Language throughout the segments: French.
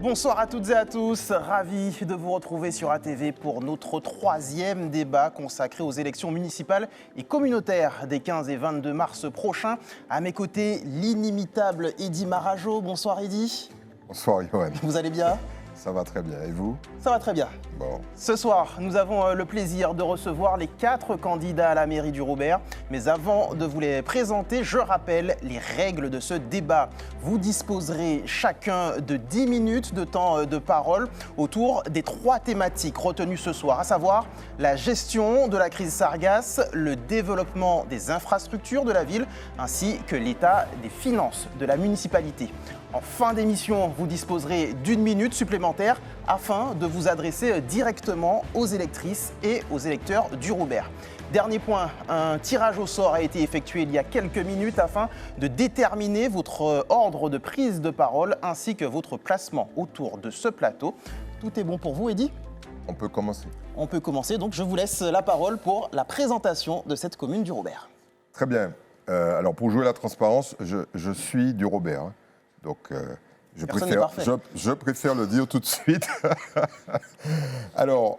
Bonsoir à toutes et à tous, ravi de vous retrouver sur ATV pour notre troisième débat consacré aux élections municipales et communautaires des 15 et 22 mars prochains. À mes côtés, l'inimitable Eddy Marajo. Bonsoir Eddy. Bonsoir Johan. Vous allez bien ? Ça va très bien, et vous ? Ça va très bien. Bon. Ce soir, nous avons le plaisir de recevoir les 4 candidats à la mairie du Robert. Mais avant de vous les présenter, je rappelle les règles de ce débat. Vous disposerez chacun de 10 minutes de temps de parole autour des 3 thématiques retenues ce soir, à savoir la gestion de la crise sargasse, le développement des infrastructures de la ville, ainsi que l'état des finances de la municipalité. En fin d'émission, vous disposerez d'1 minute supplémentaire afin de vous adresser directement aux électrices et aux électeurs du Robert. Dernier point, un tirage au sort a été effectué il y a quelques minutes afin de déterminer votre ordre de prise de parole ainsi que votre placement autour de ce plateau. Tout est bon pour vous, Eddy ? On peut commencer. On peut commencer, donc je vous laisse la parole pour la présentation de cette commune du Robert. Très bien. Alors pour jouer la transparence, je suis du Robert. Hein. Donc je préfère le dire tout de suite. Alors,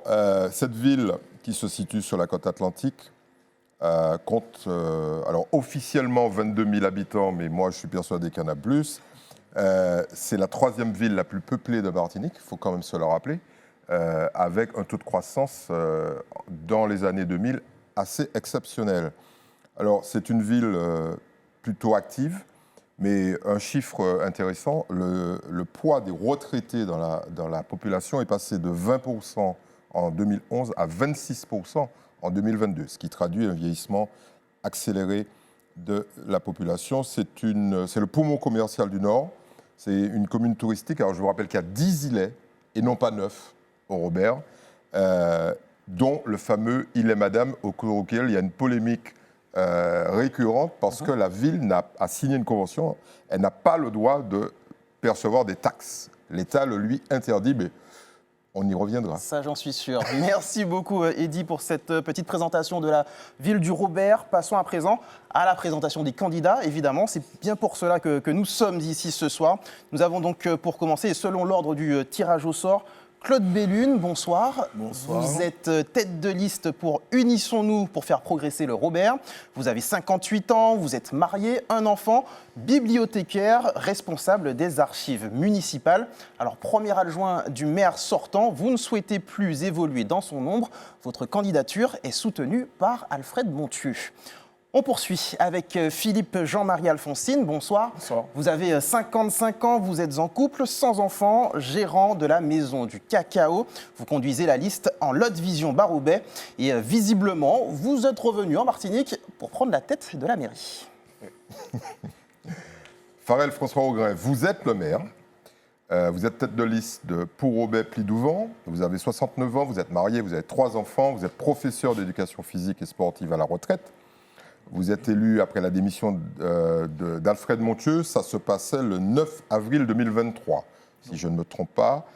cette ville qui se situe sur la côte atlantique compte alors officiellement 22 000 habitants, mais moi je suis persuadé qu'il y en a plus. C'est la 3e ville la plus peuplée de Martinique, il faut quand même se le rappeler, avec un taux de croissance dans les années 2000 assez exceptionnel. Alors, c'est une ville plutôt active. Mais un chiffre intéressant, le poids des retraités dans la population est passé de 20% en 2011 à 26% en 2022, ce qui traduit un vieillissement accéléré de la population. C'est le poumon commercial du Nord, c'est une commune touristique. Alors je vous rappelle qu'il y a 10 îlets, et non pas 9 au Robert, dont le fameux îlet Madame, au cours auquel il y a une polémique récurrente parce que la ville a signé une convention, elle n'a pas le droit de percevoir des taxes. L'État le lui interdit, mais on y reviendra. Ça, j'en suis sûr. Merci beaucoup, Eddy, pour cette petite présentation de la ville du Robert. Passons à présent à la présentation des candidats, évidemment. C'est bien pour cela que nous sommes ici ce soir. Nous avons donc, pour commencer, selon l'ordre du tirage au sort, Claude Bellune, bonsoir. Bonsoir. Vous êtes tête de liste pour Unissons-nous pour faire progresser le Robert. Vous avez 58 ans, vous êtes marié, un enfant, bibliothécaire, responsable des archives municipales. Alors, premier adjoint du maire sortant, vous ne souhaitez plus évoluer dans son ombre. Votre candidature est soutenue par Alfred Montieu. On poursuit avec Philippe Jean-Marie Alphonsine. Bonsoir. Bonsoir. Vous avez 55 ans, vous êtes en couple, sans enfant, gérant de la maison du cacao. Vous conduisez la liste en Lot-Vision Baroubet. Et visiblement, vous êtes revenu en Martinique pour prendre la tête de la mairie. Farel François Augrin, vous êtes le maire. Vous êtes tête de liste de Pour-Roubaix-Pli-Douvant. Vous avez 69 ans, vous êtes marié, vous avez 3 enfants. Vous êtes professeur d'éducation physique et sportive à la retraite. Vous êtes élu après la démission d'Alfred Montieu. Ça se passait le 9 avril 2023. Si je ne me trompe pas,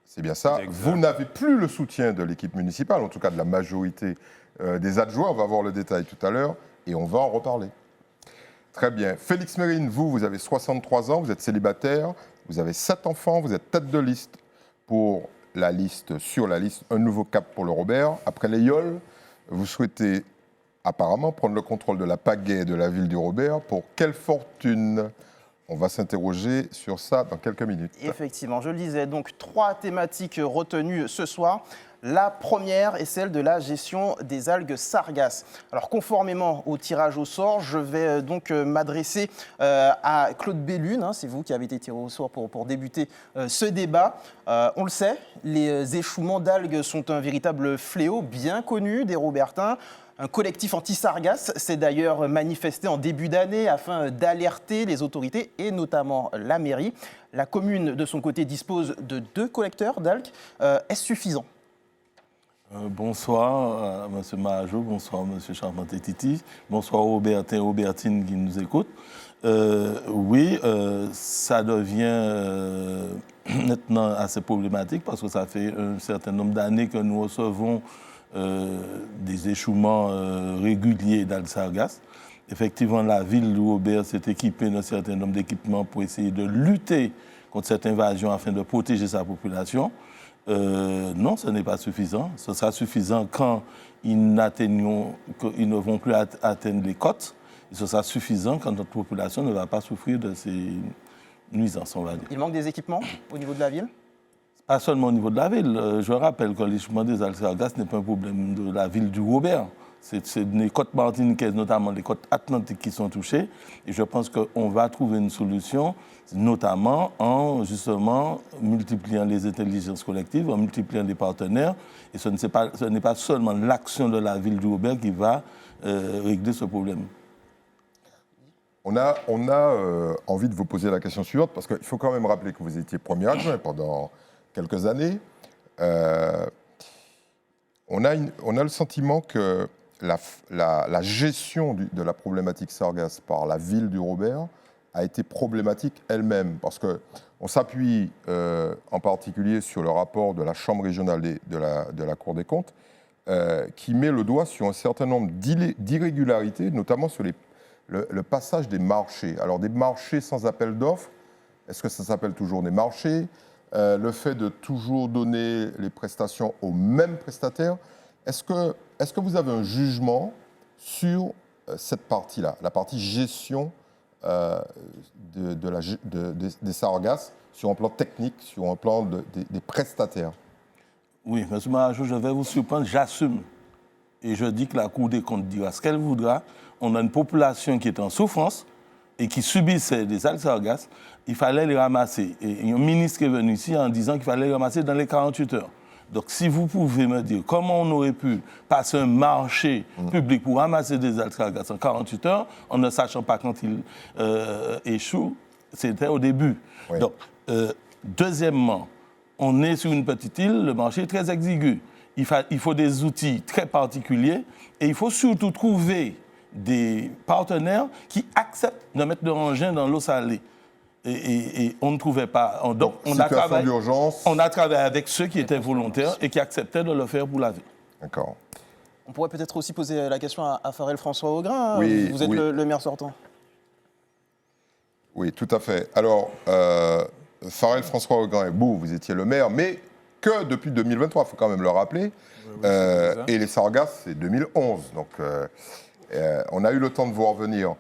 c'est bien ça. Exact. Vous n'avez plus le soutien de l'équipe municipale, en tout cas de la majorité des adjoints. On va voir le détail tout à l'heure et on va en reparler. Très bien. Félix Mérine, vous avez 63 ans, vous êtes célibataire, vous avez 7 enfants, vous êtes tête de liste pour sur la liste Un nouveau cap pour le Robert. Après les Yoles, vous souhaitez apparemment prendre le contrôle de la pagaie de la ville du Robert. Pour quelle fortune ? On va s'interroger sur ça dans quelques minutes. Effectivement, je le disais, donc 3 thématiques retenues ce soir. La première est celle de la gestion des algues sargasses. Alors, conformément au tirage au sort, je vais donc m'adresser à Claude Bellune. C'est vous qui avez été tiré au sort pour débuter ce débat. On le sait, les échouements d'algues sont un véritable fléau bien connu des Robertins. Un collectif anti-sargasses s'est d'ailleurs manifesté en début d'année afin d'alerter les autorités et notamment la mairie. La commune, de son côté, dispose de 2 collecteurs d'algues. Est-ce suffisant ? Bonsoir M. Marajo, bonsoir M. Charpentier-Titi, bonsoir aux Robertins et Robertines qui nous écoutent. Oui, ça devient maintenant assez problématique parce que ça fait un certain nombre d'années que nous recevons des échouements réguliers d'algues sargasses. Effectivement, la ville du Robert s'est équipée d'un certain nombre d'équipements pour essayer de lutter contre cette invasion afin de protéger sa population. Non, ce n'est pas suffisant. Ce sera suffisant quand ils ne vont plus atteindre les côtes. Et ce sera suffisant quand notre population ne va pas souffrir de ces nuisances, on va dire. Il manque des équipements au niveau de la ville? Pas seulement au niveau de la ville. Je rappelle que l'échouement des alcéargasses n'est pas un problème de la ville du Robert. C'est les côtes martiniquaises, notamment les côtes atlantiques qui sont touchées. Et je pense qu'on va trouver une solution, notamment en justement multipliant les intelligences collectives, en multipliant les partenaires. Et ce n'est pas seulement l'action de la ville du Robert qui va régler ce problème. On a envie de vous poser la question suivante, parce qu'il faut quand même rappeler que vous étiez premier adjoint pendant quelques années. On a le sentiment que la gestion de la problématique sargasse par la ville du Robert a été problématique elle-même, parce qu'on s'appuie en particulier sur le rapport de la Chambre régionale de la Cour des comptes, qui met le doigt sur un certain nombre d'irrégularités, notamment sur le passage des marchés. Alors des marchés sans appel d'offres, est-ce que ça s'appelle toujours des marchés ? Le fait de toujours donner les prestations aux mêmes prestataires. Est-ce que vous avez un jugement sur cette partie-là, la partie gestion des sargasses, sur un plan technique, sur un plan des prestataires? Oui, M. Mahajou, je vais vous surprendre, j'assume. Et je dis que la Cour des comptes dira ce qu'elle voudra. On a une population qui est en souffrance et qui subissait des sargasses. Il fallait les ramasser. Et un ministre est venu ici en disant qu'il fallait les ramasser dans les 48 heures. Donc, si vous pouvez me dire comment on aurait pu passer un marché public pour ramasser des sargasses en 48 heures, en ne sachant pas quand ils échouent, c'était au début. Oui. Donc, deuxièmement, on est sur une petite île, le marché est très exigu. Il faut des outils très particuliers et il faut surtout trouver des partenaires qui acceptent de mettre de l'engin dans l'eau salée. Et on ne trouvait pas. Donc, on a travaillé avec ceux qui étaient volontaires et qui acceptaient de le faire pour la ville. D'accord. On pourrait peut-être aussi poser la question à Farel François Augrain. Oui, vous êtes le maire sortant. Oui, tout à fait. Alors, Farel François Augrain, vous étiez le maire, mais que depuis 2023, il faut quand même le rappeler. Et les sargasses, c'est 2011. Donc, on a eu le temps de vous revenir.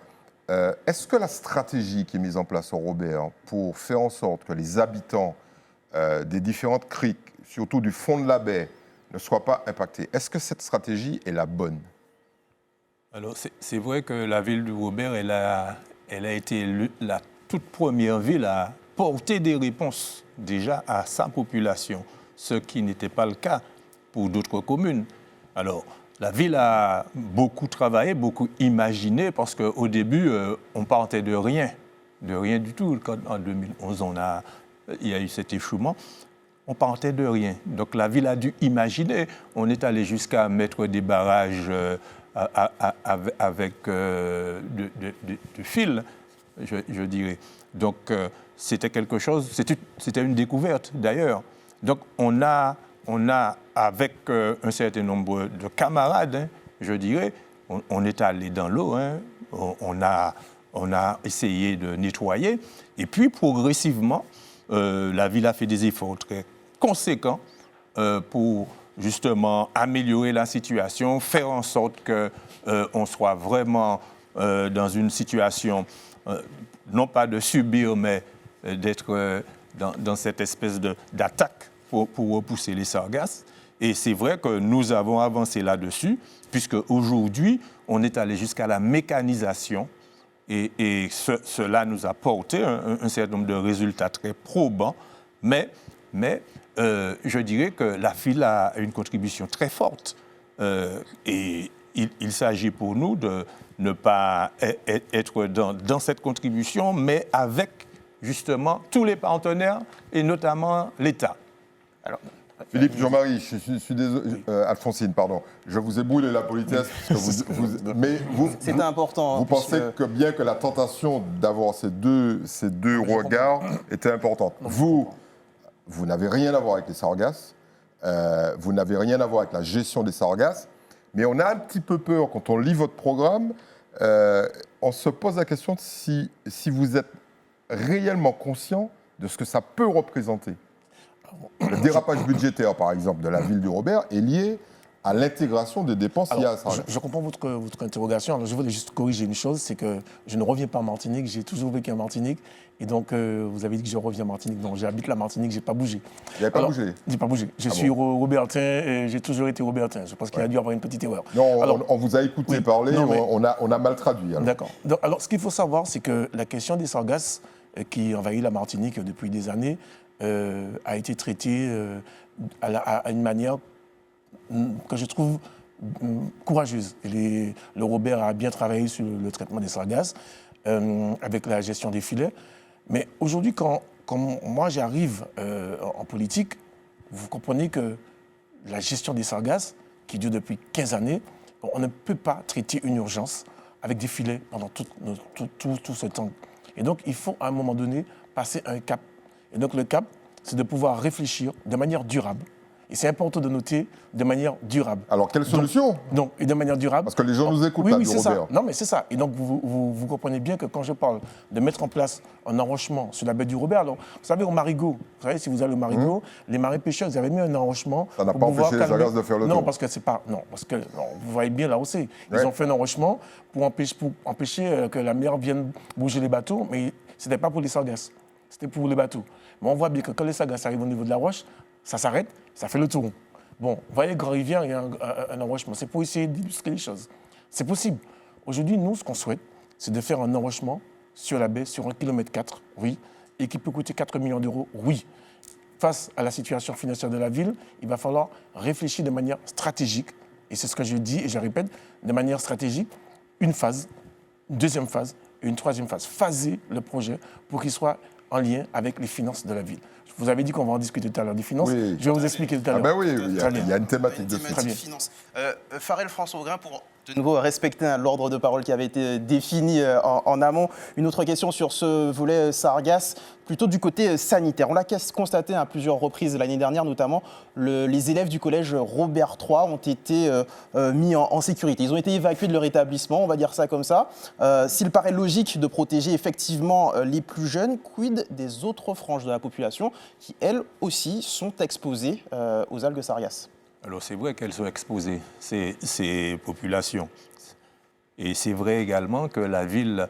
Est-ce que la stratégie qui est mise en place au Robert pour faire en sorte que les habitants des différentes criques, surtout du fond de la baie, ne soient pas impactés, est-ce que cette stratégie est la bonne? Alors, c'est vrai que la ville du Robert, elle a été la toute première ville à porter des réponses déjà à sa population, ce qui n'était pas le cas pour d'autres communes. Alors, la ville a beaucoup travaillé, beaucoup imaginé, parce qu'au début, on partait de rien du tout. Quand, en 2011, il y a eu cet échouement, on partait de rien. Donc la ville a dû imaginer. On est allé jusqu'à mettre des barrages avec du fil, je dirais. Donc c'était quelque chose, c'était une découverte d'ailleurs. Donc on a avec un certain nombre de camarades, je dirais, on est allé dans l'eau, on a essayé de nettoyer. Et puis, progressivement, la ville a fait des efforts très conséquents pour justement améliorer la situation, faire en sorte qu'on soit vraiment dans une situation, non pas de subir, mais d'être dans cette espèce d'attaque pour repousser les sargasses. Et c'est vrai que nous avons avancé là-dessus, puisque aujourd'hui, on est allé jusqu'à la mécanisation et cela nous a porté un certain nombre de résultats très probants. Mais je dirais que la ville a une contribution très forte. Et il s'agit pour nous de ne pas être dans cette contribution, mais avec justement tous les partenaires et notamment l'État. Alors, Philippe, Jean-Marie, je suis désolé, Alphonsine, pardon, je vous ai brûlé la politesse, mais c'était important. Vous pensez que bien que la tentation d'avoir ces deux regards était importante. Vous n'avez rien à voir avec les sargasses, vous n'avez rien à voir avec la gestion des sargasses, mais on a un petit peu peur, quand on lit votre programme, on se pose la question de si vous êtes réellement conscient de ce que ça peut représenter. Le dérapage budgétaire, par exemple, de la ville du Robert est lié à l'intégration des dépenses liées à Sargasses. Je comprends votre interrogation. Alors, je voulais juste corriger une chose, c'est que je ne reviens pas en Martinique, j'ai toujours vécu en Martinique. Et donc, vous avez dit que je reviens en Martinique. Donc, j'habite la Martinique, je n'ai pas bougé. Vous n'avez pas bougé? Je n'ai pas bougé. Je suis Robertin et j'ai toujours été Robertin. Je pense qu'il y a dû y avoir une petite erreur. Non, on vous a écouté parler, on a mal traduit. D'accord. Alors, ce qu'il faut savoir, c'est que la question des sargasses qui envahit la Martinique depuis des années a été traitée à une manière que je trouve courageuse. Le Robert a bien travaillé sur le traitement des sargasses avec la gestion des filets. Mais aujourd'hui, quand moi j'arrive en politique, vous comprenez que la gestion des sargasses, qui dure depuis 15 années, on ne peut pas traiter une urgence avec des filets pendant tout ce temps. Et donc, il faut à un moment donné passer un cap. Et donc, le cap, c'est de pouvoir réfléchir de manière durable. Et c'est important de noter de manière durable. Alors, quelle solution? Et de manière durable. Parce que les gens nous écoutent, oui, c'est ça. Non, mais c'est ça. Et donc, vous comprenez bien que quand je parle de mettre en place un enrochement sur la baie du Robert, alors, vous savez, au Marigot, vous savez, si vous allez au Marigot, les marins pêcheurs, ils avaient mis un enrochement. Ça n'a pas empêché les sargasses de faire le tour. Non, parce que c'est pas. Non, parce que vous voyez bien là aussi. Ils ont fait un enrochement pour empêcher que la mer vienne bouger les bateaux, mais ce n'était pas pour les sargasses. C'était pour les bateaux. Mais on voit bien que quand les sargasses arrivent au niveau de la roche, ça s'arrête, ça fait le tour. Bon, vous voyez, Grand-Rivière, il y a un enrochement. C'est pour essayer d'illustrer les choses. C'est possible. Aujourd'hui, nous, ce qu'on souhaite, c'est de faire un enrochement sur la baie, sur 1,4 km, oui, et qui peut coûter 4 millions d'euros, oui. Face à la situation financière de la ville, il va falloir réfléchir de manière stratégique, et c'est ce que je dis et je répète, de manière stratégique, une phase, une deuxième phase et une troisième phase. Phaser le projet pour qu'il soit en lien avec les finances de la ville. Vous avez dit qu'on va en discuter tout à l'heure des finances. Oui. Je vais vous expliquer tout à l'heure. Ah ben oui, il y a une thématique de finance. Farel François Augrin, pour de nouveau respecter l'ordre de parole qui avait été défini en amont. Une autre question sur ce volet Sargasses, plutôt du côté sanitaire. On l'a constaté à plusieurs reprises l'année dernière, notamment les élèves du collège Robert III ont été mis en sécurité. Ils ont été évacués de leur établissement, on va dire ça comme ça. S'il paraît logique de protéger effectivement les plus jeunes, quid des autres franges de la population qui, elles aussi, sont exposées aux algues sargasses? Alors c'est vrai qu'elles sont exposées, ces populations. Et c'est vrai également que la ville,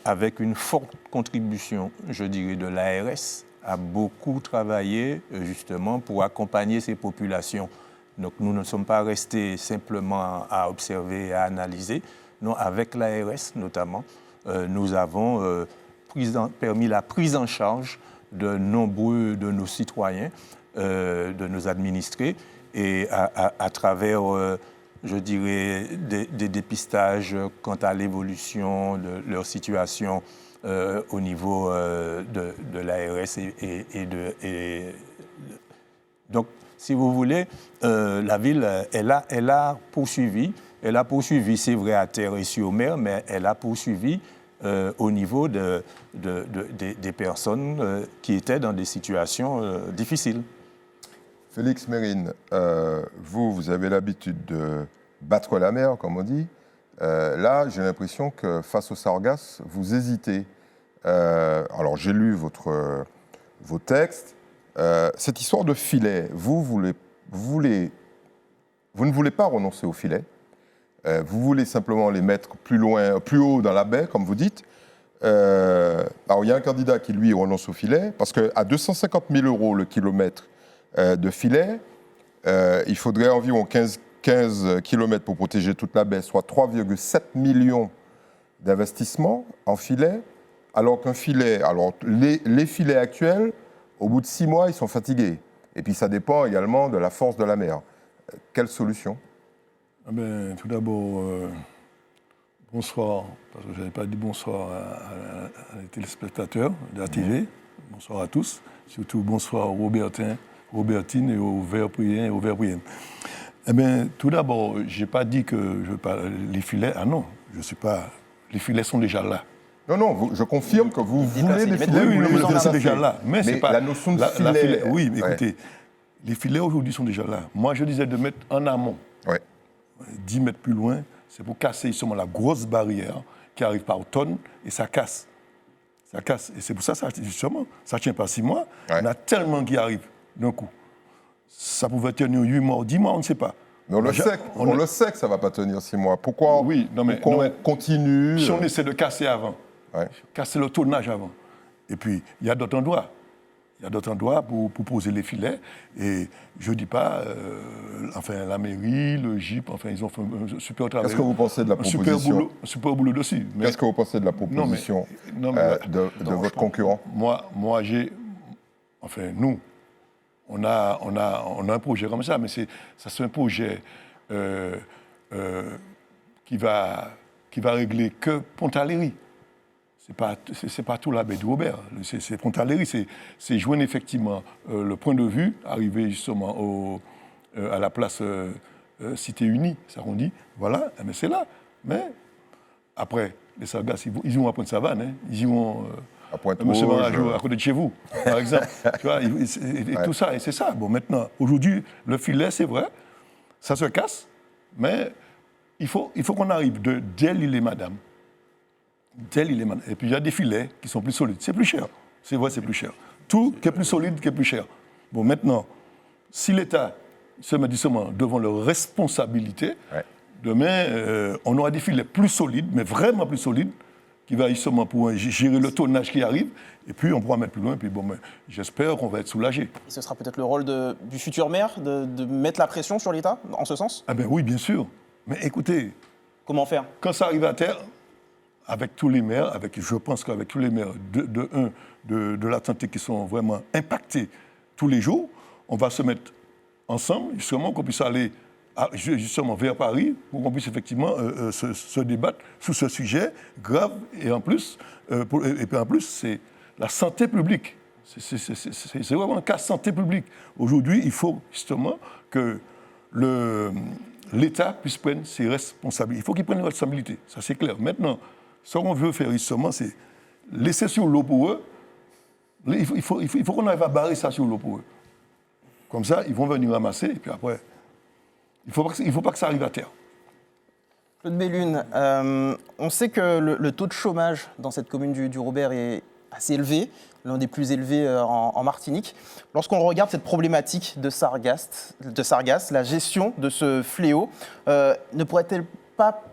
avec une forte contribution, je dirais, de l'ARS, a beaucoup travaillé justement pour accompagner ces populations. Donc nous ne sommes pas restés simplement à observer et à analyser. Non, avec l'ARS notamment, nous avons permis la prise en charge de nombreux de nos citoyens, de nos administrés, et à travers, je dirais, des dépistages quant à l'évolution de leur situation au niveau de l'ARS donc, si vous voulez, la ville, elle a poursuivi, c'est vrai, à terre et sur mer, mais elle a poursuivi au niveau des personnes qui étaient dans des situations difficiles. Félix Mérine, vous avez l'habitude de battre la mer, comme on dit. Là, j'ai l'impression que face aux sargasses, vous hésitez. Alors, j'ai lu vos textes. Cette histoire de filet, vous ne voulez pas renoncer au filet. Vous voulez simplement les mettre plus haut dans la baie, comme vous dites. Alors, il y a un candidat qui, lui, renonce au filet, parce qu'à 250 000 € le kilomètre de filet, il faudrait environ 15 km pour protéger toute la baie, soit 3,7 millions d'investissements en filet, alors qu'un filet, les filets actuels, au bout de 6 mois, ils sont fatigués. Et puis ça dépend également de la force de la mer. Quelle solution? Tout d'abord, bonsoir, parce que je n'avais pas dit bonsoir à les téléspectateurs de la TV. Bonsoir à tous. Surtout bonsoir aux Robertine et aux Verpriens et aux Verpriennes. Tout d'abord, je n'ai pas dit que les filets. Ah non, je ne suis pas. Les filets sont déjà là. Non, je confirme que vous voulez des filets. Oui, les filets sont déjà là. Mais c'est pas la notion de filet. Oui, mais écoutez, les filets aujourd'hui sont déjà là. Moi, je disais de mettre en amont. 10 mètres plus loin, c'est pour casser justement la grosse barrière qui arrive par tonnes et ça casse. Ça casse. Et c'est pour ça, justement, ça ne tient pas 6 mois. Ouais. On a tellement qui arrivent d'un coup. Ça pouvait tenir 8 mois, 10 mois, on ne sait pas. Mais on le sait que ça ne va pas tenir 6 mois. Pourquoi, pourquoi on continue Si on essaie de casser avant, Ouais. casser le tonnage avant. Et puis, il y a d'autres endroits. Il y a d'autres endroits pour poser les filets. Et je ne dis pas, la mairie, le GIP, ils ont fait un super travail. Qu'est-ce que vous pensez de la proposition Un super boulot dessus. Mais Qu'est-ce que vous pensez de la proposition de votre concurrent? Moi, nous, on a un projet comme ça, mais c'est un projet qui va régler que Pontaléry. C'est pas tout la baie du Robert. C'est Pontaléry, c'est joindre effectivement le point de vue, arriver justement à la place Cité Unie, ça qu'on dit. Voilà, mais c'est là. Mais après, les Sargasses, ils vont à Pointe-Savane, hein. Ils vont À Pointe-Rouge, Monsieur Marajo, à côté de chez vous, par exemple. Tu vois, et tout ça, et c'est ça. Bon, maintenant, aujourd'hui, le filet, c'est vrai, ça se casse, mais il faut qu'on arrive dès l'île et Madame. Et puis il y a des filets qui sont plus solides. C'est plus cher. C'est vrai, c'est plus cher. Tout qui est plus solide, qui est plus cher. Bon, maintenant, si l'État se met justement devant leurs responsabilités, demain, on aura des filets plus solides, mais vraiment plus solides, qui va justement pour gérer le tonnage qui arrive, et puis on pourra mettre plus loin, et puis bon, j'espère qu'on va être soulagé. Et ce sera peut-être le rôle du futur maire de mettre la pression sur l'État en ce sens? Ah ben oui, bien sûr. Mais écoutez, Comment faire? quand ça arrive à terre, avec tous les maires, je pense qu'avec tous les maires de l'Atlantique qui sont vraiment impactés tous les jours, on va se mettre ensemble, justement, qu'on puisse aller justement vers Paris, pour qu'on puisse effectivement se débattre sur ce sujet grave. Et en plus, c'est la santé publique. C'est vraiment un cas de santé publique. Aujourd'hui, il faut justement que l'État puisse prendre ses responsabilités. Il faut qu'il prenne les responsabilités, ça c'est clair. Maintenant, ce qu'on veut faire justement, c'est laisser sur l'eau pour eux. Il faut qu'on arrive à barrer ça sur l'eau pour eux. Comme ça, ils vont venir ramasser, et puis après, il ne faut pas que ça arrive à terre. Claude Bellune, on sait que le taux de chômage dans cette commune du Robert est assez élevé, l'un des plus élevés en Martinique. Lorsqu'on regarde cette problématique de Sargasses, la gestion de ce fléau, ne pourrait-elle pas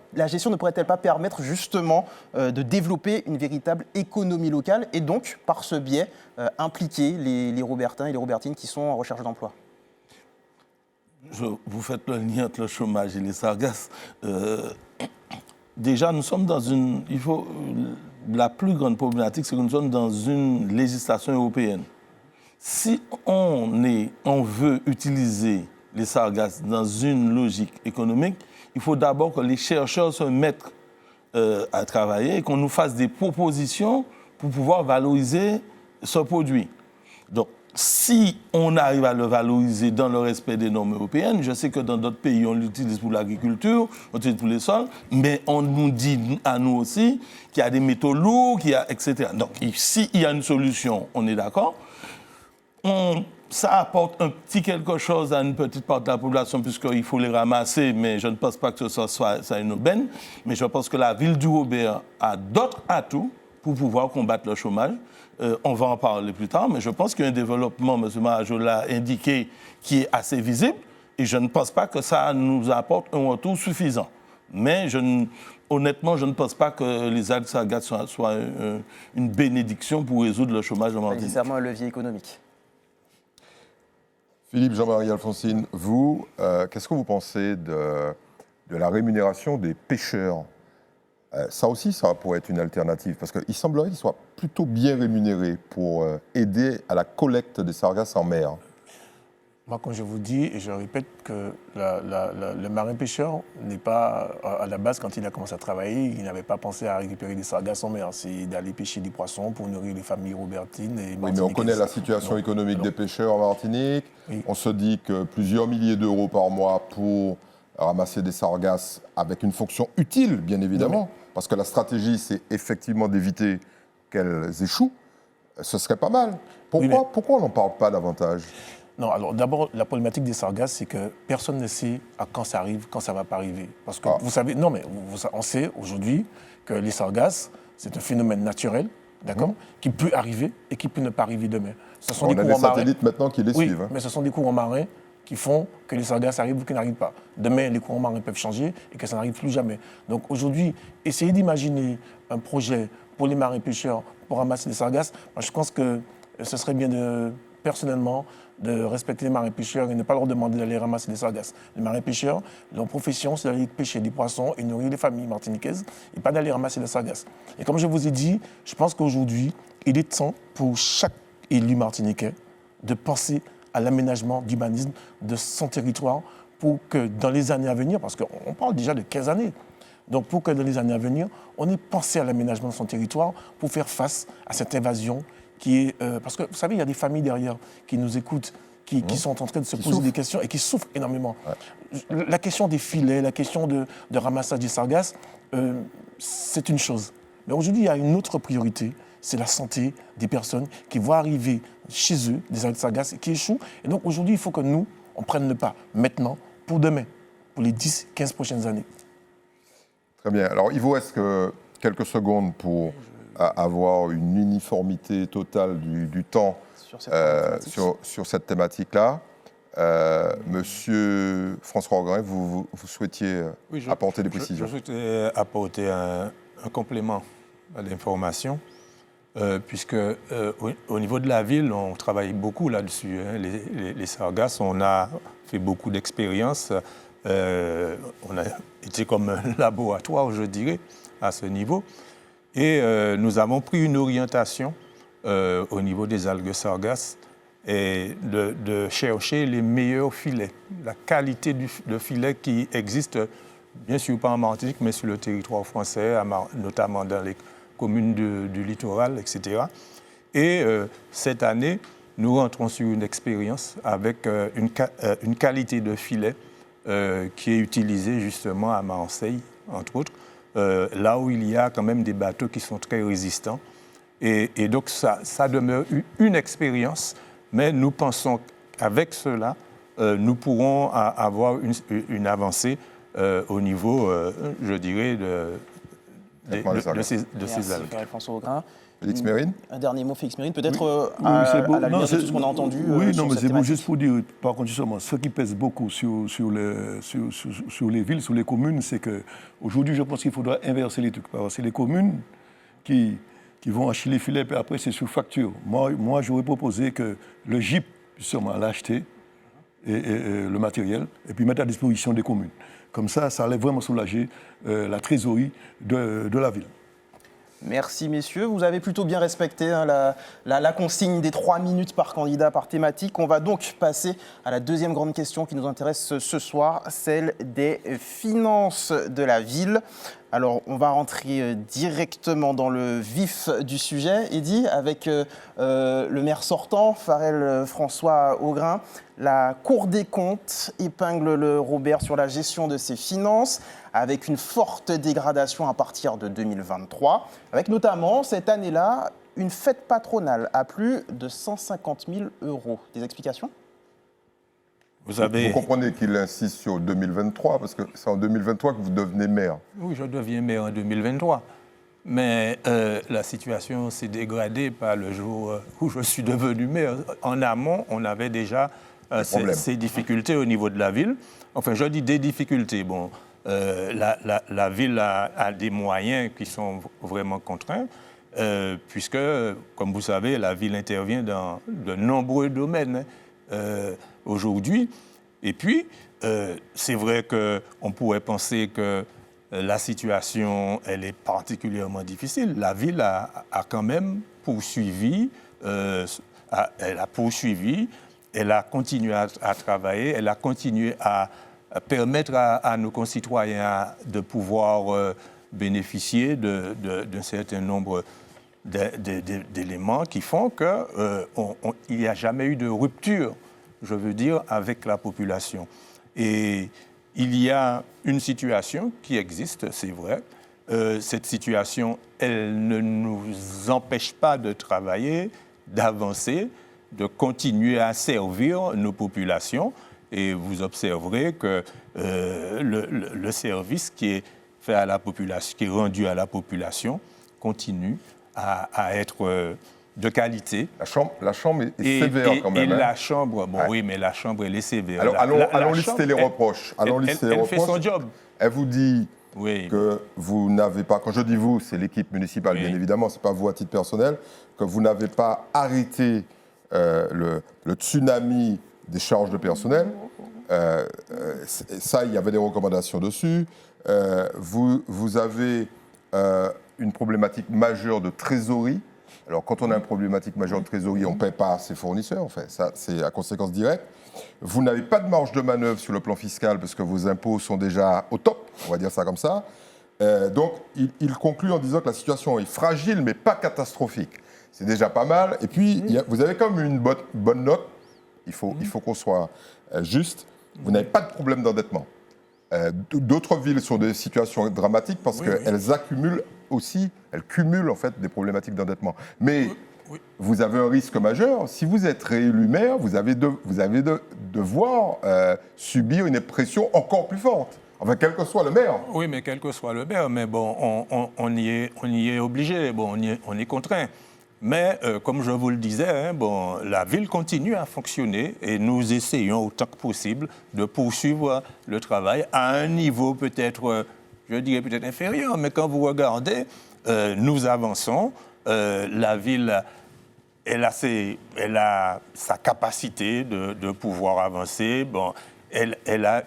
permettre justement de développer une véritable économie locale et donc, par ce biais, impliquer les Robertains et les Robertines qui sont en recherche d'emploi? Vous faites le lien entre le chômage et les Sargasses. Déjà, nous sommes dans la plus grande problématique, c'est que nous sommes dans une législation européenne. Si on veut utiliser les Sargasses dans une logique économique, il faut d'abord que les chercheurs se mettent à travailler et qu'on nous fasse des propositions pour pouvoir valoriser ce produit. Donc, si on arrive à le valoriser dans le respect des normes européennes, je sais que dans d'autres pays, on l'utilise pour l'agriculture, on l'utilise pour les sols, mais on nous dit à nous aussi qu'il y a des métaux lourds, etc. Donc, s'il y a une solution, on est d'accord. Ça apporte un petit quelque chose à une petite part de la population puisqu'il faut les ramasser, mais je ne pense pas que ce soit une aubaine. Mais je pense que la ville du Robert a d'autres atouts pour pouvoir combattre le chômage. On va en parler plus tard, mais je pense qu'il y a un développement, M. Marajo l'a indiqué, qui est assez visible, et je ne pense pas que ça nous apporte un retour suffisant. Mais honnêtement, je ne pense pas que les algues Sargasses soient une bénédiction pour résoudre le chômage en Martinique. C'est nécessairement un levier économique. Philippe Jean-Marie Alphonsine, vous, qu'est-ce que vous pensez de la rémunération des pêcheurs? Ça aussi, ça pourrait être une alternative, parce qu'il semblerait qu'ils soient plutôt bien rémunérés pour aider à la collecte des sargasses en mer. Moi, comme je vous dis, et je répète que le marin-pêcheur n'est pas, à la base, quand il a commencé à travailler, il n'avait pas pensé à récupérer des sargasses en mer. C'est d'aller pêcher des poissons pour nourrir les familles robertines et oui, mais on connaît la situation économique des pêcheurs en Martinique. Oui. On se dit que plusieurs milliers d'euros par mois pour ramasser des sargasses avec une fonction utile, bien évidemment, parce que la stratégie, c'est effectivement d'éviter qu'elles échouent. Ce serait pas mal. Pourquoi on n'en parle pas davantage ? Non, alors d'abord, la problématique des sargasses, c'est que personne ne sait à quand ça arrive, quand ça ne va pas arriver. Parce que vous savez, on sait aujourd'hui que les sargasses, c'est un phénomène naturel d'accord, qui peut arriver et qui peut ne pas arriver demain. Ce sont On des a des courants marins. satellites maintenant qui les Oui, suivent. Hein. mais ce sont des courants marins qui font que les sargasses arrivent ou qu'ils n'arrivent pas. Demain, les courants marins peuvent changer et que ça n'arrive plus jamais. Donc aujourd'hui, essayez d'imaginer un projet pour les marins pêcheurs pour ramasser les sargasses. Moi, je pense que ce serait bien personnellement de respecter les marins pêcheurs et ne pas leur demander d'aller ramasser des sargasses. Les marins pêcheurs, leur profession, c'est d'aller pêcher des poissons et nourrir les familles martiniquaises et pas d'aller ramasser des sargasses. Et comme je vous ai dit, je pense qu'aujourd'hui, il est temps pour chaque élu martiniquais de penser à l'aménagement d'urbanisme de son territoire pour que dans les années à venir, parce qu'on parle déjà de 15 années, donc pour que dans les années à venir, on ait pensé à l'aménagement de son territoire pour faire face à cette invasion qui est... parce que vous savez, il y a des familles derrière qui nous écoutent, qui sont en train de se poser des questions et qui souffrent énormément. Ouais. La question des filets, la question de ramassage des sargasses, c'est une chose. Mais aujourd'hui, il y a une autre priorité, c'est la santé des personnes qui vont arriver chez eux, des sargasses qui échouent. Et donc aujourd'hui, il faut que nous, on prenne le pas maintenant pour demain, pour les 10-15 prochaines années. Très bien. Alors, il vous reste quelques secondes pour avoir une uniformité totale du temps sur cette thématique-là. Monsieur François Augrin, vous souhaitiez apporter des précisions. Je souhaitais apporter un complément à l'information, puisque au niveau de la ville, on travaille beaucoup là-dessus. Hein, les sargasses, on a fait beaucoup d'expériences. On a été comme un laboratoire, je dirais, à ce niveau. Et nous avons pris une orientation au niveau des algues sargasses et de chercher les meilleurs filets, la qualité de filet qui existe, bien sûr pas en Martinique, mais sur le territoire français, notamment dans les communes du littoral, etc. Et cette année, nous rentrons sur une expérience avec une qualité de filet qui est utilisée justement à Marseille, entre autres, là où il y a quand même des bateaux qui sont très résistants. Et donc ça demeure une expérience, mais nous pensons qu'avec cela, nous pourrons avoir une avancée au niveau, je dirais, de ces algues. François Augrin. Félix Mérine. Un dernier mot, Félix Mérine, peut-être à la lumière de tout ce qu'on a entendu. Oui, non, mais c'est bon, juste pour dire, par contre, justement, ce qui pèse beaucoup sur les villes, sur les communes, c'est qu'aujourd'hui, je pense qu'il faudra inverser les trucs. C'est les communes qui vont acheter les filets, puis après, c'est sur facture. Moi, j'aurais proposé que le GIP, justement, l'acheter, et le matériel, et puis mettre à disposition des communes. Comme ça allait vraiment soulager la trésorerie de la ville. Merci messieurs, vous avez plutôt bien respecté la consigne des 3 minutes par candidat par thématique. On va donc passer à la deuxième grande question qui nous intéresse ce soir, celle des finances de la ville. Alors on va rentrer directement dans le vif du sujet, Eddy, avec le maire sortant, Farel François Augrin. La Cour des comptes épingle le Robert sur la gestion de ses finances, avec une forte dégradation à partir de 2023, avec notamment cette année-là une fête patronale à plus de 150 000 €. Des explications ? Vous comprenez qu'il insiste sur 2023, parce que c'est en 2023 que vous devenez maire. Oui, je deviens maire en 2023. Mais la situation s'est dégradée par le jour où je suis devenu maire. En amont, on avait déjà ces difficultés au niveau de la ville. Enfin, je dis des difficultés. Bon, la ville a des moyens qui sont vraiment contraints, puisque, comme vous savez, la ville intervient dans de nombreux domaines aujourd'hui. Et puis, c'est vrai qu'on pourrait penser que la situation, elle est particulièrement difficile. La ville a quand même poursuivi, elle a continué à travailler, elle a continué à permettre à nos concitoyens de pouvoir bénéficier d'un certain nombre d'éléments qui font qu'il n'y a jamais eu de rupture, je veux dire, avec la population. Et il y a une situation qui existe, c'est vrai. Cette situation, elle ne nous empêche pas de travailler, d'avancer, de continuer à servir nos populations. Et vous observerez que le service qui est fait à la population, qui est rendu à la population, continue à être de qualité. La chambre est sévère quand même. Et la chambre, oui, mais la chambre, elle est sévère. Alors, allons lister chambre, les reproches. Elle fait son job. Elle vous dit Oui. que vous n'avez pas, quand je dis vous, c'est l'équipe municipale, bien évidemment, ce n'est pas vous à titre personnel, que vous n'avez pas arrêté le tsunami des charges de personnel. Ça, il y avait des recommandations dessus. Vous avez une problématique majeure de trésorerie. Alors, quand on a une problématique majeure de trésorerie, on ne paie pas ses fournisseurs, en fait. Ça, c'est à conséquence directe. Vous n'avez pas de marge de manœuvre sur le plan fiscal parce que vos impôts sont déjà au top, on va dire ça comme ça. Donc, il conclut en disant que la situation est fragile, mais pas catastrophique. C'est déjà pas mal. Et puis, vous avez quand même une bonne note. Il faut qu'on soit juste. Vous n'avez pas de problème d'endettement. D'autres villes sont des situations dramatiques parce qu'elles accumulent aussi, elles cumulent en fait des problématiques d'endettement. Mais vous avez un risque majeur. Si vous êtes réélu maire, vous avez devoir subir une pression encore plus forte. Enfin, quel que soit le maire. Oui, mais quel que soit le maire, mais bon, on y est obligé, bon, on y est contraint. Mais comme je vous le disais, la ville continue à fonctionner et nous essayons autant que possible de poursuivre le travail à un niveau peut-être, je dirais peut-être inférieur, mais quand vous regardez, nous avançons. La ville, elle a sa capacité de pouvoir avancer. Bon, elle a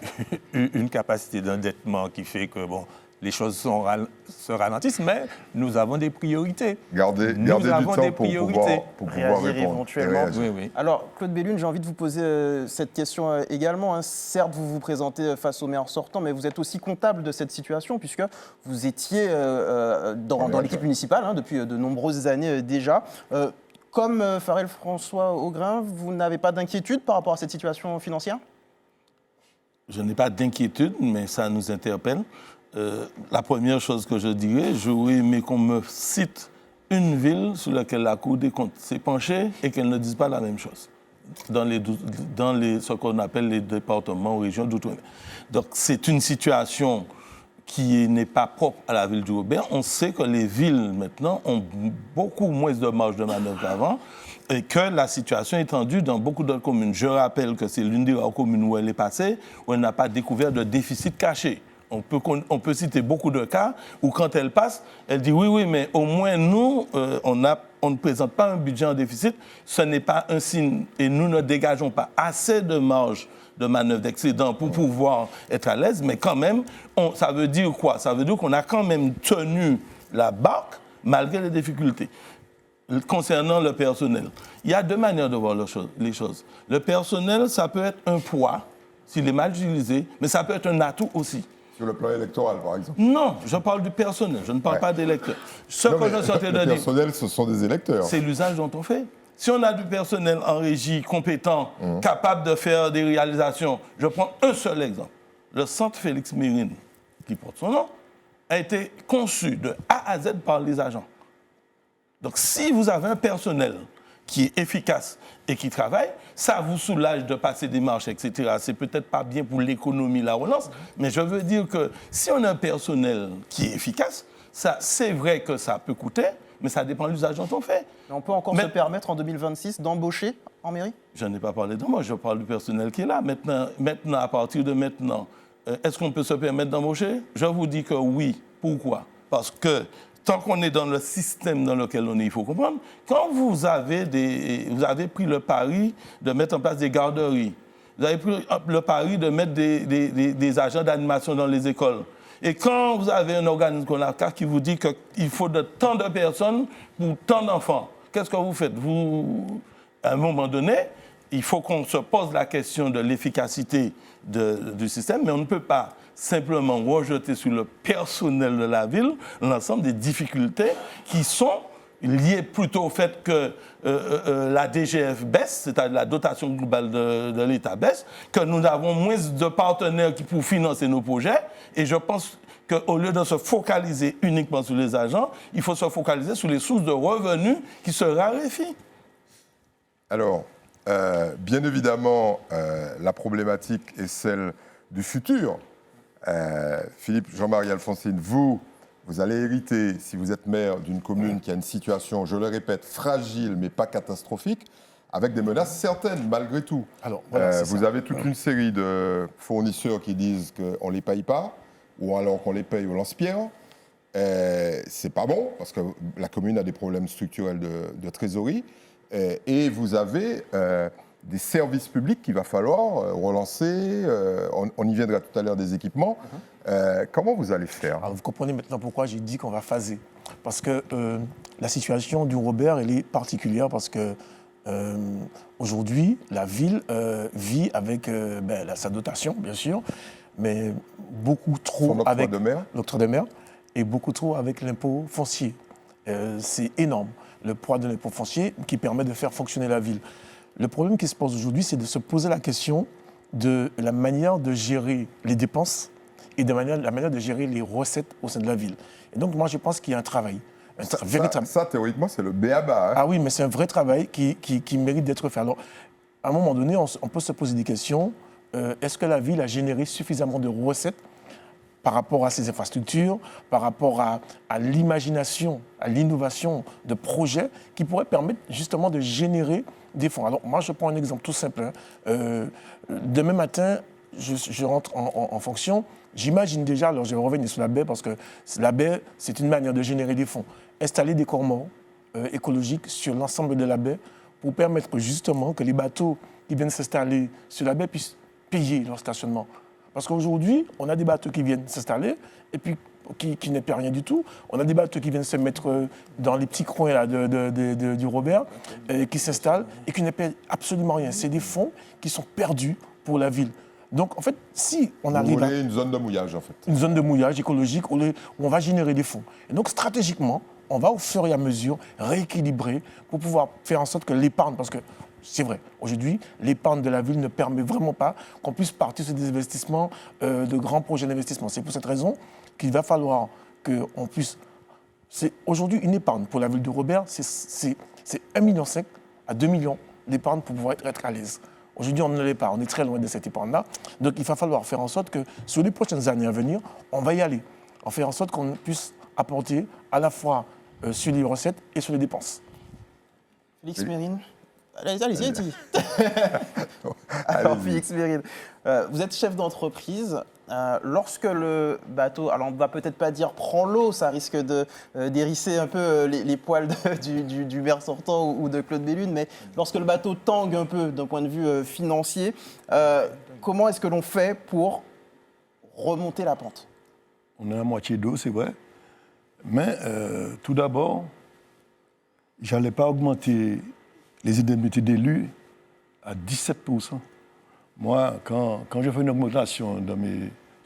une capacité d'endettement qui fait que les choses se ralentissent, mais nous avons des priorités. Gardez du temps pour pouvoir répondre éventuellement. Oui. Alors, Claude Bellune, j'ai envie de vous poser cette question également. Certes, vous vous présentez face au maire sortant, mais vous êtes aussi comptable de cette situation, puisque vous étiez dans l'équipe municipale depuis de nombreuses années déjà. Comme Farel François Augrain, vous n'avez pas d'inquiétude par rapport à cette situation financière ? Je n'ai pas d'inquiétude, mais ça nous interpelle. La première chose que je dirais, j'aurais aimé qu'on me cite une ville sur laquelle la Cour des comptes s'est penchée et qu'elle ne dise pas la même chose dans ce qu'on appelle les départements ou régions d'outre-mer. Donc c'est une situation qui n'est pas propre à la ville du Robert. On sait que les villes maintenant ont beaucoup moins de marge de manœuvre qu'avant et que la situation est tendue dans beaucoup d'autres communes. Je rappelle que c'est l'une des rares communes où elle est passée, où elle n'a pas découvert de déficit caché. On peut citer beaucoup de cas où, quand elle passe, elle dit oui, mais au moins nous, on ne présente pas un budget en déficit. Ce n'est pas un signe et nous ne dégageons pas assez de marge de manœuvre d'excédent pour pouvoir être à l'aise. Mais quand même, ça veut dire quoi ? Ça veut dire qu'on a quand même tenu la barque malgré les difficultés. Concernant le personnel, il y a deux manières de voir les choses. Le personnel, ça peut être un poids s'il est mal utilisé, mais ça peut être un atout aussi. Sur le plan électoral, par exemple. Non, je parle du personnel, je ne parle pas d'électeurs. Le personnel, ce sont des électeurs. C'est l'usage dont on fait. Si on a du personnel en régie compétent, capable de faire des réalisations, je prends un seul exemple. Le centre Félix Mérine, qui porte son nom, a été conçu de A à Z par les agents. Donc si vous avez un personnel qui est efficace et qui travaille, ça vous soulage de passer des marches, etc. C'est peut-être pas bien pour l'économie, la relance, mais je veux dire que si on a un personnel qui est efficace, c'est vrai que ça peut coûter, mais ça dépend de l'usage dont on fait. Mais on peut encore se permettre en 2026 d'embaucher en mairie ? Je n'ai pas parlé de moi, je parle du personnel qui est là. Maintenant, à partir de maintenant, est-ce qu'on peut se permettre d'embaucher ? Je vous dis que oui. Pourquoi ? Parce que tant qu'on est dans le système dans lequel on est, il faut comprendre, quand vous avez pris le pari de mettre en place des garderies, vous avez pris le pari de mettre des agents d'animation dans les écoles, et quand vous avez un organisme comme la CAF qui vous dit qu'il faut de tant de personnes pour tant d'enfants, qu'est-ce que vous faites ? À un moment donné, il faut qu'on se pose la question de l'efficacité du système, mais on ne peut pas simplement rejeter sur le personnel de la ville l'ensemble des difficultés qui sont liées plutôt au fait que la DGF baisse, c'est-à-dire la dotation globale de l'État baisse, que nous avons moins de partenaires pour financer nos projets. Et je pense qu'au lieu de se focaliser uniquement sur les agents, il faut se focaliser sur les sources de revenus qui se raréfient. Alors, bien évidemment, la problématique est celle du futur. Philippe, Jean-Marie Alphonsine, vous Vous allez hériter, si vous êtes maire d'une commune qui a une situation, je le répète, fragile mais pas catastrophique, avec des menaces certaines malgré tout. Alors, voilà, vous avez toute une série de fournisseurs qui disent qu'on ne les paye pas, ou alors qu'on les paye au lance-pierre. C'est pas bon, parce que la commune a des problèmes structurels de trésorerie. Et vous avez des services publics qu'il va falloir relancer. On y viendra tout à l'heure des équipements. Comment vous allez faire? Alors, vous comprenez maintenant pourquoi j'ai dit qu'on va phaser. Parce que la situation du Robert, elle est particulière parce que aujourd'hui, la ville vit avec sa dotation, bien sûr, mais beaucoup trop Son octroi avec de mer. l'octroi de mer et beaucoup trop avec l'impôt foncier. C'est énorme, le poids de l'impôt foncier qui permet de faire fonctionner la ville. Le problème qui se pose aujourd'hui, c'est de se poser la question de la manière de gérer les dépenses et de la manière de gérer les recettes au sein de la ville. Et donc, moi, je pense qu'il y a un travail. Ça, théoriquement, c'est le b.a.-ba. Hein. Ah oui, mais c'est un vrai travail qui mérite d'être fait. Alors, à un moment donné, on peut se poser des questions. Est-ce que la ville a généré suffisamment de recettes par rapport à ses infrastructures, par rapport à l'imagination, à l'innovation de projets qui pourraient permettre justement de générer des fonds. Alors, moi, je prends un exemple tout simple. Demain matin, je rentre en fonction. J'imagine déjà, alors je vais revenir sur la baie, parce que la baie, c'est une manière de générer des fonds. Installer des cormorans écologiques sur l'ensemble de la baie pour permettre justement que les bateaux qui viennent s'installer sur la baie puissent payer leur stationnement. Parce qu'aujourd'hui, on a des bateaux qui viennent s'installer et puis qui ne paient rien du tout. On a des bateaux qui viennent se mettre dans les petits coins là, du Robert, qui s'installent et qui ne paient absolument rien. C'est des fonds qui sont perdus pour la ville. Donc, en fait, si on arrive à... une zone de mouillage, en fait. Une zone de mouillage écologique où on va générer des fonds. Et donc, stratégiquement, on va au fur et à mesure rééquilibrer pour pouvoir faire en sorte que l'épargne, parce que c'est vrai, aujourd'hui, l'épargne de la ville ne permet vraiment pas qu'on puisse partir sur des investissements, de grands projets d'investissement. C'est pour cette raison qu'il va falloir qu'on puisse... C'est aujourd'hui une épargne pour la ville de Robert, c'est 1,5 million à 2 millions d'épargne pour pouvoir être à l'aise. Aujourd'hui, on ne l'est pas, on est très loin de cette épargne-là. Donc, il va falloir faire en sorte que sur les prochaines années à venir, on va y aller. On va faire en sorte qu'on puisse apporter à la fois sur les recettes et sur les dépenses. Félix Mérine. Allez-y. Alors, Félix Mérine, vous êtes chef d'entreprise. Lorsque le bateau, alors on ne va peut-être pas dire prend l'eau, ça risque d'hérisser un peu les poils du maire sortant ou de Claude Bellune, mais lorsque le bateau tangue un peu d'un point de vue financier, comment est-ce que l'on fait pour remonter la pente? On a la moitié d'eau, c'est vrai. Mais tout d'abord, je n'allais pas augmenter les indemnités d'élus à 17%. Moi, quand je fais une augmentation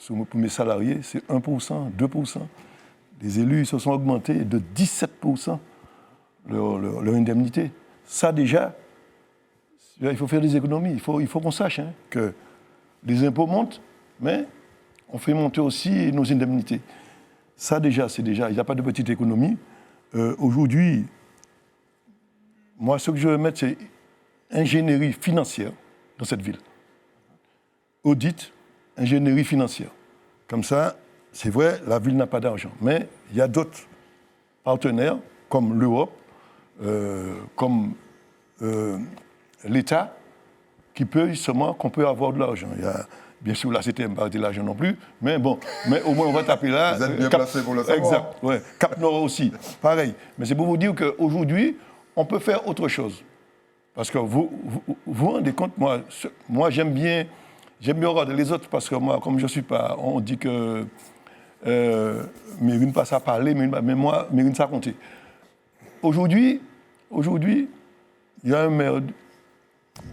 pour mes salariés, c'est 1%, 2%. Les élus se sont augmentés de 17% leur indemnité. Ça, déjà, il faut faire des économies. Il faut qu'on sache que les impôts montent, mais on fait monter aussi nos indemnités. Ça, déjà, il n'y a pas de petite économie. Aujourd'hui, moi, ce que je veux mettre, c'est ingénierie financière dans cette ville. Audit, ingénierie financière. Comme ça, c'est vrai, la ville n'a pas d'argent. Mais il y a d'autres partenaires, comme l'Europe, comme l'État, qui peut justement, qu'on peut avoir de l'argent. Il y a, bien sûr, la CTM n'a pas de l'argent non plus, mais bon, mais au moins on va taper là. Vous êtes bien placé pour le savoir. Exact, ouais. Cap Nord aussi, pareil. Mais c'est pour vous dire qu'aujourd'hui, on peut faire autre chose. Parce que vous rendez compte, moi j'aime bien regarder les autres, parce que moi, comme je ne suis pas, on dit que Mérine passe à parler, mais moi, Mérine, ça a compté. Aujourd'hui, il y a un maire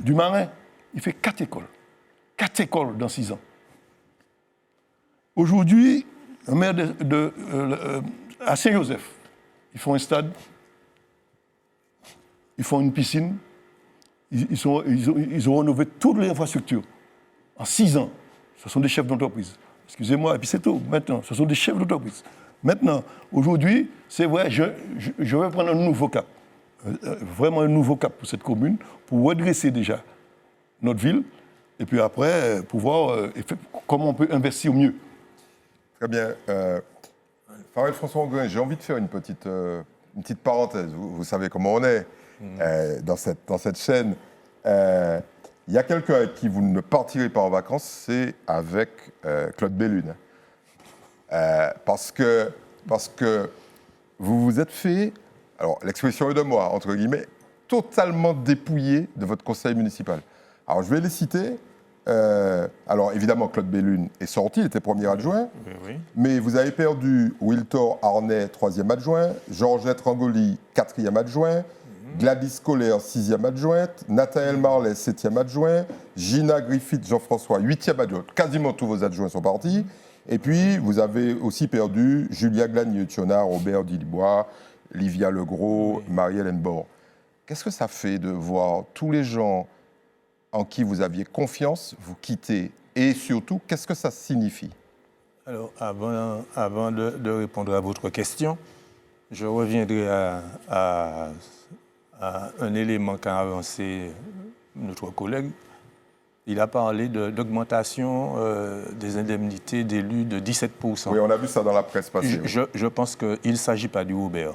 du Marin, il fait 4 écoles. 4 écoles dans 6 ans. Aujourd'hui, un maire à Saint-Joseph, ils font un stade, ils font une piscine, ils ont rénové toutes les infrastructures. En 6 ans, ce sont des chefs d'entreprise. Excusez-moi, et puis c'est tout. Maintenant, ce sont des chefs d'entreprise. Maintenant, aujourd'hui, c'est vrai, je vais prendre un nouveau cap. Vraiment un nouveau cap pour cette commune, pour redresser déjà notre ville, et puis après, pouvoir comment on peut investir mieux. Très bien. Farel François Augrin, j'ai envie de faire une petite parenthèse. Vous savez comment on est dans cette chaîne. Il y a quelqu'un avec qui vous ne partirez pas en vacances, c'est avec Claude Bellune. Parce que vous vous êtes fait, alors l'expression est de moi, entre guillemets, totalement dépouillé de votre conseil municipal. Alors je vais les citer. Alors évidemment, Claude Bellune est sorti, il était premier adjoint, Oui. mais vous avez perdu Wiltor Arnay, 3e adjoint, Georgette Rangoli, 4e adjoint, Gladys Kohler, 6e adjointe, Nathaël Marley, 7e adjoint, Gina Griffith, Jean-François, 8e adjoint. Quasiment tous vos adjoints sont partis. Et puis, vous avez aussi perdu Julia Glagneux-Thionnard, Robert Dilibois, Livia Legros, Marie-Hélène Bord. Qu'est-ce que ça fait de voir tous les gens en qui vous aviez confiance vous quitter? Et surtout, qu'est-ce que ça signifie? Alors, avant de répondre à votre question, je reviendrai à un élément qu'a avancé notre collègue. Il a parlé d'augmentation des indemnités d'élus de 17%. Oui, on a vu ça dans la presse passée. Je pense qu'il ne s'agit pas du Robert.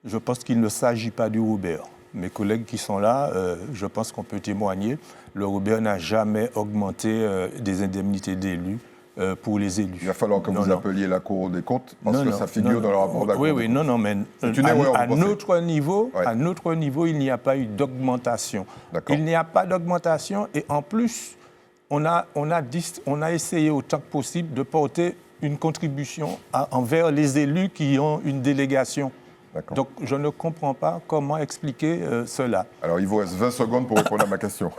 Je pense qu'il ne s'agit pas du Robert. Mes collègues qui sont là, je pense qu'on peut témoigner. Le Robert n'a jamais augmenté des indemnités d'élus pour les élus. Il va falloir que vous appeliez la Cour des comptes, parce que ça figure dans le rapport de la Cour des comptes. Oui, mais à notre niveau, il n'y a pas eu d'augmentation. Il n'y a pas d'augmentation et en plus, on a essayé autant que possible de porter une contribution envers les élus qui ont une délégation. Donc, je ne comprends pas comment expliquer cela. Alors, il vous reste 20 secondes pour répondre à ma question.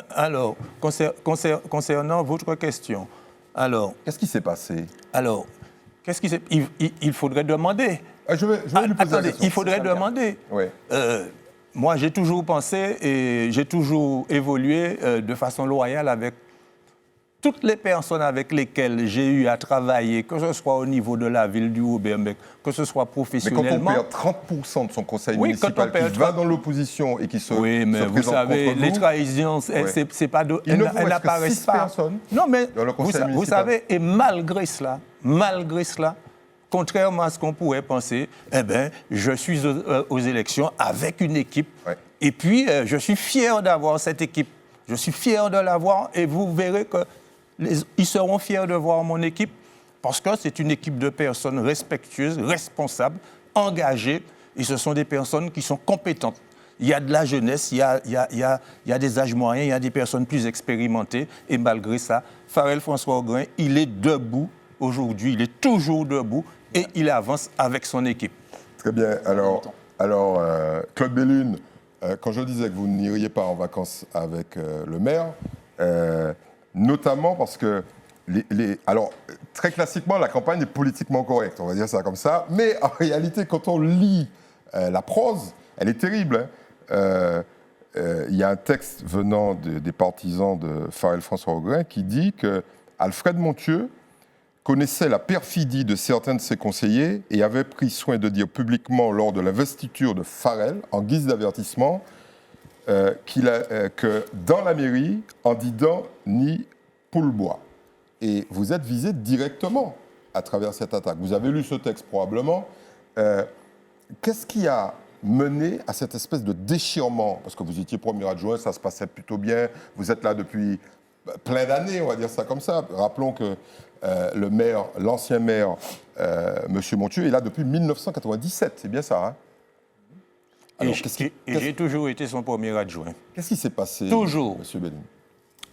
Alors, concernant votre question, alors... Qu'est-ce qui s'est passé? Alors, qu'est-ce qui s'est... Il faudrait demander. Je vais lui poser la question. Il faudrait demander. Oui. Moi, j'ai toujours pensé et j'ai toujours évolué de façon loyale avec toutes les personnes avec lesquelles j'ai eu à travailler, que ce soit au niveau de la ville du Haut-Bermec, que ce soit professionnellement... Mais quand on perd 30% de son conseil municipal, qui va dans l'opposition et qui se Oui, mais vous savez, les trahisons, c'est pas elles n'apparaissent pas. Non, mais vous savez, et malgré cela, contrairement à ce qu'on pourrait penser, je suis aux élections avec une équipe. Ouais. Et puis, je suis fier d'avoir cette équipe. Je suis fier de l'avoir et vous verrez que ils seront fiers de voir mon équipe parce que c'est une équipe de personnes respectueuses, responsables, engagées. Et ce sont des personnes qui sont compétentes. Il y a de la jeunesse, il y a des âges moyens, il y a des personnes plus expérimentées. Et malgré ça, Farel François Augrin, il est debout aujourd'hui, il est toujours debout et il avance avec son équipe. Très bien. Alors Claude Bellune, quand je disais que vous n'iriez pas en vacances avec le maire, notamment parce que, alors, très classiquement, la campagne est politiquement correcte, on va dire ça comme ça, mais en réalité, quand on lit la prose, elle est terrible. Il y a un texte venant des partisans de Farel François Augrin qui dit que Alfred Monthieu connaissait la perfidie de certains de ses conseillers et avait pris soin de dire publiquement lors de l'investiture de Farel, en guise d'avertissement, que dans la mairie, en Didan ni Poulbois. Et vous êtes visé directement à travers cette attaque. Vous avez lu ce texte probablement. Qu'est-ce qui a mené à cette espèce de déchirement? Parce que vous étiez premier adjoint, ça se passait plutôt bien. Vous êtes là depuis plein d'années, on va dire ça comme ça. Rappelons que le maire, l'ancien maire, M. Monthieu, est là depuis 1997. C'est bien ça, hein? Alors, j'ai toujours été son premier adjoint. Qu'est-ce qui s'est passé, toujours, M. Bellune?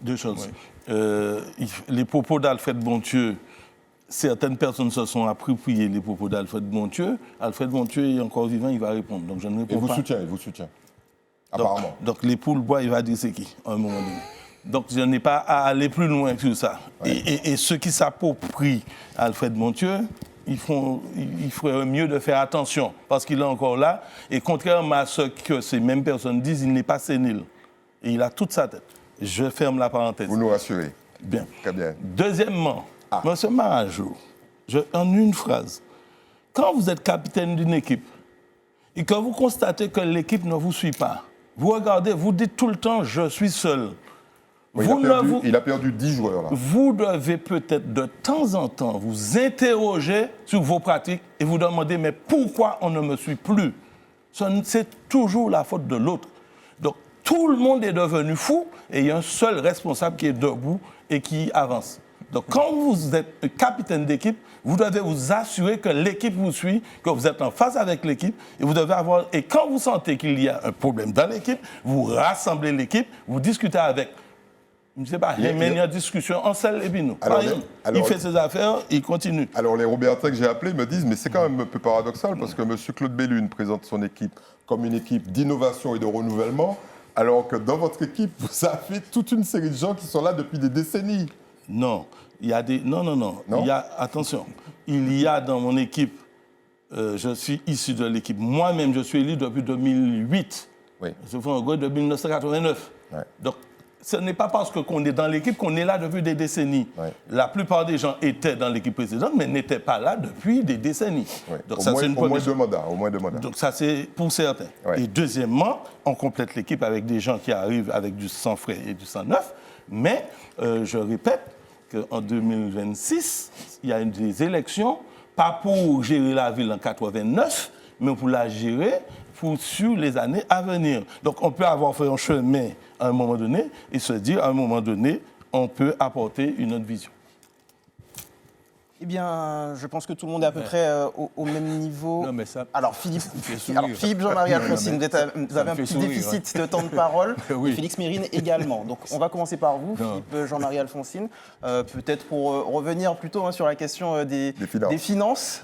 Deux choses. Oui. Les propos d'Alfred Monthieu, certaines personnes se sont appropriées les propos d'Alfred Monthieu. Alfred Monthieu est encore vivant, il va répondre. Donc je ne réponds pas. Il vous soutient. Apparemment. Donc les Poulbois, il va dire c'est qui, à un moment donné. Donc je n'ai pas à aller plus loin que ça. Ouais. Et ceux qui s'approprient Alfred Monthieu, il ferait mieux de faire attention, parce qu'il est encore là. Et contrairement à ce que ces mêmes personnes disent, il n'est pas sénile. Et il a toute sa tête. Je ferme la parenthèse. Vous nous rassurez. Bien. Très bien. Deuxièmement, M. Marajo, en une phrase, quand vous êtes capitaine d'une équipe et que vous constatez que l'équipe ne vous suit pas, vous regardez, vous dites tout le temps « je suis seul ». Il a perdu 10 joueurs. Là. Vous devez peut-être de temps en temps vous interroger sur vos pratiques et vous demander mais pourquoi on ne me suit plus? C'est toujours la faute de l'autre. Donc tout le monde est devenu fou et il y a un seul responsable qui est debout et qui avance. Donc quand vous êtes capitaine d'équipe, vous devez vous assurer que l'équipe vous suit, que vous êtes en phase avec l'équipe et quand vous sentez qu'il y a un problème dans l'équipe, vous rassemblez l'équipe, vous discutez avec. Je ne sais pas, il y a une discussion en salle et nous. Il fait ses affaires, il continue. Alors les Robertins que j'ai appelés me disent, mais c'est quand même un peu paradoxal parce que M. Claude Bellune présente son équipe comme une équipe d'innovation et de renouvellement, alors que dans votre équipe, vous avez toute une série de gens qui sont là depuis des décennies. Non, il y a des... Non. Attention, il y a dans mon équipe, je suis issu de l'équipe, moi-même je suis élu depuis 2008. Oui. Je fais un gars de 1989. Ouais. Donc, ce n'est pas parce qu'on est dans l'équipe qu'on est là depuis des décennies. Ouais. La plupart des gens étaient dans l'équipe précédente, mais n'étaient pas là depuis des décennies. Ouais. Donc, au moins 2 mandats. Donc ça, c'est pour certains. Ouais. Et deuxièmement, on complète l'équipe avec des gens qui arrivent avec du sang frais et du sang neuf. Mais je répète qu'en 2026, il y a des élections, pas pour gérer la ville en 89, mais pour la gérer sur les années à venir. Donc on peut avoir fait un chemin à un moment donné et se dire à un moment donné, on peut apporter une autre vision. Eh bien, je pense que tout le monde est à peu près au même niveau. Non, mais ça... Alors, Philippe Jean-Marie Alphonsine, vous avez un petit déficit de temps de parole. Oui. Et Félix Mérine également. Donc, on va commencer par vous, Philippe Jean-Marie Alphonsine. Peut-être pour revenir plutôt sur la question des finances.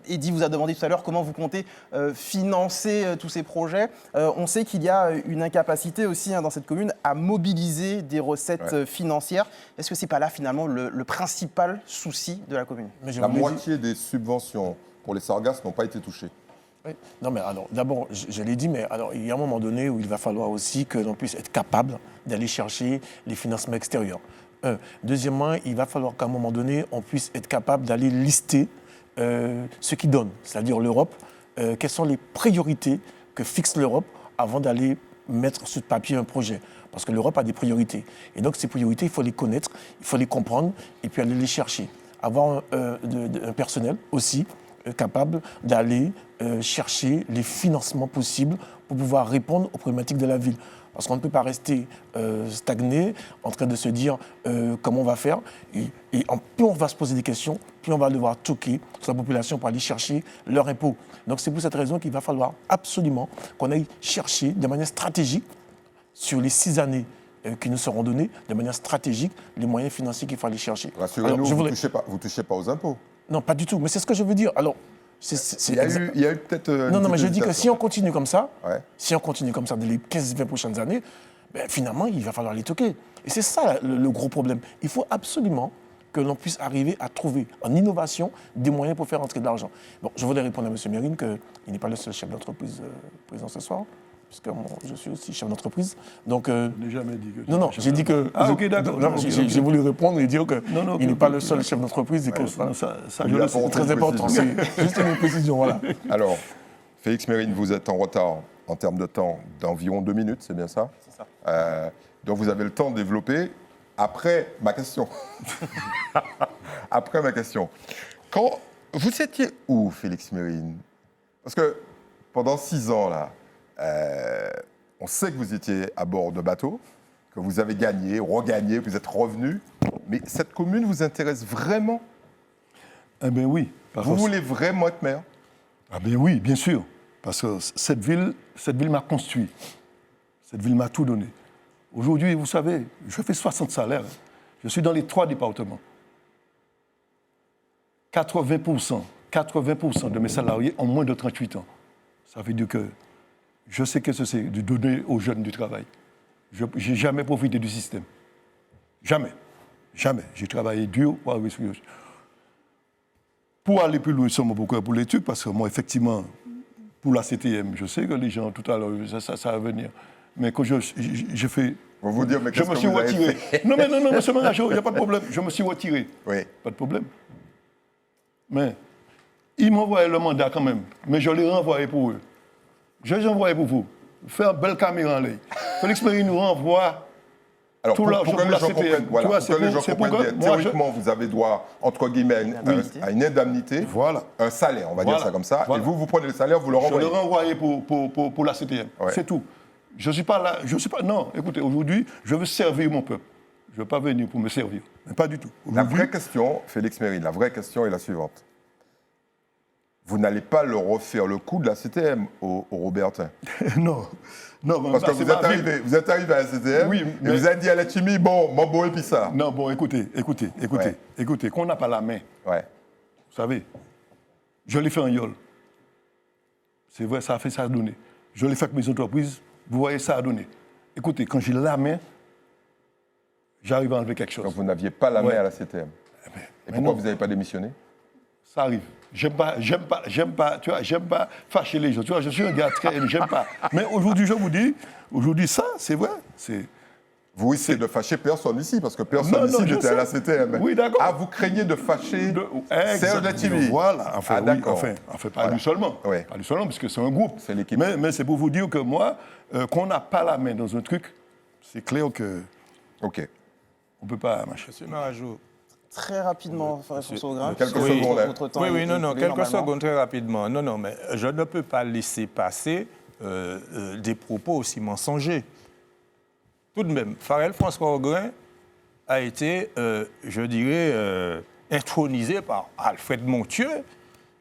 Eddy vous a demandé tout à l'heure comment vous comptez financer tous ces projets. On sait qu'il y a une incapacité aussi dans cette commune à mobiliser des recettes financières. Est-ce que ce n'est pas là finalement le principal souci de la commune? La moitié des subventions pour les sargasses n'ont pas été touchées. Oui. Non, mais alors, d'abord, je l'ai dit, mais alors, il y a un moment donné où il va falloir aussi que l'on puisse être capable d'aller chercher les financements extérieurs. Deuxièmement, il va falloir qu'à un moment donné, on puisse être capable d'aller lister ce qui donne, c'est-à-dire l'Europe, quelles sont les priorités que fixe l'Europe avant d'aller mettre sur papier un projet. Parce que l'Europe a des priorités. Et donc, ces priorités, il faut les connaître, il faut les comprendre et puis aller les chercher. Avoir un personnel aussi capable d'aller chercher les financements possibles pour pouvoir répondre aux problématiques de la ville. Parce qu'on ne peut pas rester stagné, en train de se dire comment on va faire. Et plus on va se poser des questions, plus on va devoir toquer sur la population pour aller chercher leurs impôts. Donc, c'est pour cette raison qu'il va falloir absolument qu'on aille chercher de manière stratégique sur les 6 années qui nous seront données, de manière stratégique, les moyens financiers qu'il faut aller chercher. Rassurez-nous, vous ne touchez pas aux impôts. Non, pas du tout, mais c'est ce que je veux dire. Alors, il y a eu peut-être... Non, mais je dis que si on continue comme ça, dans les 15-20 prochaines années, ben, finalement, il va falloir les toquer. Et c'est ça le gros problème. Il faut absolument que l'on puisse arriver à trouver en innovation des moyens pour faire entrer de l'argent. Bon, je voudrais répondre à M. Mérine qu'il n'est pas le seul chef d'entreprise présent ce soir, puisque je suis aussi chef d'entreprise. Donc, je n'ai jamais dit que... Non, j'ai dit que... Ah, ok, d'accord. J'ai voulu répondre et dire qu'il n'est pas le seul chef d'entreprise. C'est très important. C'est juste une précision, voilà. Alors, Félix Mérine, vous êtes en retard en termes de temps d'environ 2 minutes, c'est bien ça? C'est ça. Donc, vous avez le temps de développer après ma question. Après ma question. Quand vous étiez où, Félix Mérine? Parce que pendant 6 ans, là, on sait que vous étiez à bord de bateau, que vous avez gagné, regagné, que vous êtes revenu. Mais cette commune vous intéresse vraiment? Eh bien oui. Vous voulez vraiment être maire? Ah bien oui, bien sûr. Parce que cette ville m'a construit. Cette ville m'a tout donné. Aujourd'hui, vous savez, je fais 60 salaires. Je suis dans les 3 départements. 80% de mes salariés ont moins de 38 ans. Ça veut dire que je sais que c'est de donner aux jeunes du travail. Je n'ai jamais profité du système. Jamais. Jamais. J'ai travaillé dur pour arriver sur le... Pour aller plus loin, sommes beaucoup pour l'étude, parce que moi, effectivement, pour la CTM, je sais que les gens, tout à l'heure, ça va venir. Mais quand je fais... On va vous dire, mais je me suis retiré. Non, monsieur Mangajo, il n'y a pas de problème. Je me suis retiré. Oui. Pas de problème. Mais ils m'envoyaient le mandat quand même. Mais je l'ai renvoyé pour eux. Je l'ai envoyé pour vous. Faire une belle caméra en l'air. Félix Mérine nous renvoie Alors, tout l'argent pour que pour les la gens CTM. comprennent, voilà, Tu vois, pour que les gens comprennent bien, théoriquement, vous avez droit, entre guillemets, à une indemnité, Voilà. un salaire, on va Voilà. dire ça comme ça, Voilà. et vous prenez le salaire, vous le Je renvoyez. le renvoyais pour la CTM. Ouais. C'est tout. Je ne suis pas là. Non, écoutez, aujourd'hui, je veux servir mon peuple. Je ne veux pas venir pour me servir. Mais pas du tout. La Aujourd'hui, vraie question, Félix Mérine, la vraie question est la suivante. Vous n'allez pas leur refaire le coup de la CTM au Robertin. non. Non, Parce que c'est vous ma vie. êtes arrivé à la CTM, Oui, et mais- vous avez dit à la Chimie, bon, Mambo et puis ça. Non, bon, écoutez, qu'on n'a pas la main, Ouais. vous savez, je l'ai fait en yole. C'est vrai, ça a fait ça a donné. Je l'ai fait avec mes entreprises, vous voyez, ça a donné. Écoutez, quand j'ai la main, j'arrive à enlever quelque chose. Donc vous n'aviez pas la main Ouais. à la CTM. Et Mais pourquoi non. vous n'avez pas démissionné? Ça arrive. J'aime pas, tu vois, j'aime pas fâcher les gens. Tu vois, je suis un gars très, j'aime pas. Mais aujourd'hui, je vous dis, aujourd'hui, ça, c'est vrai. Vous risquez de fâcher personne ici, parce que personne Non, ici non, je n'était à la sais. CTM. Oui, d'accord. Ah, vous craignez de fâcher Serge Exactement. Letchimy. Voilà, enfin, Ah, oui, d'accord. enfin, pas Voilà. lui seulement. Oui. Pas lui seulement, parce que c'est un groupe. C'est l'équipe. Mais c'est pour vous dire que moi, qu'on n'a pas la main dans un truc, c'est clair que Ok. on ne peut pas marcher. Monsieur Marajou. Très rapidement, François Augrin. Quelques puisque secondes, hein. votre temps Oui, est non, écoulé quelques normalement. secondes très rapidement. Non, mais je ne peux pas laisser passer des propos aussi mensongers. Tout de même, Farel François Augrin a été, je dirais, intronisé par Alfred Montieu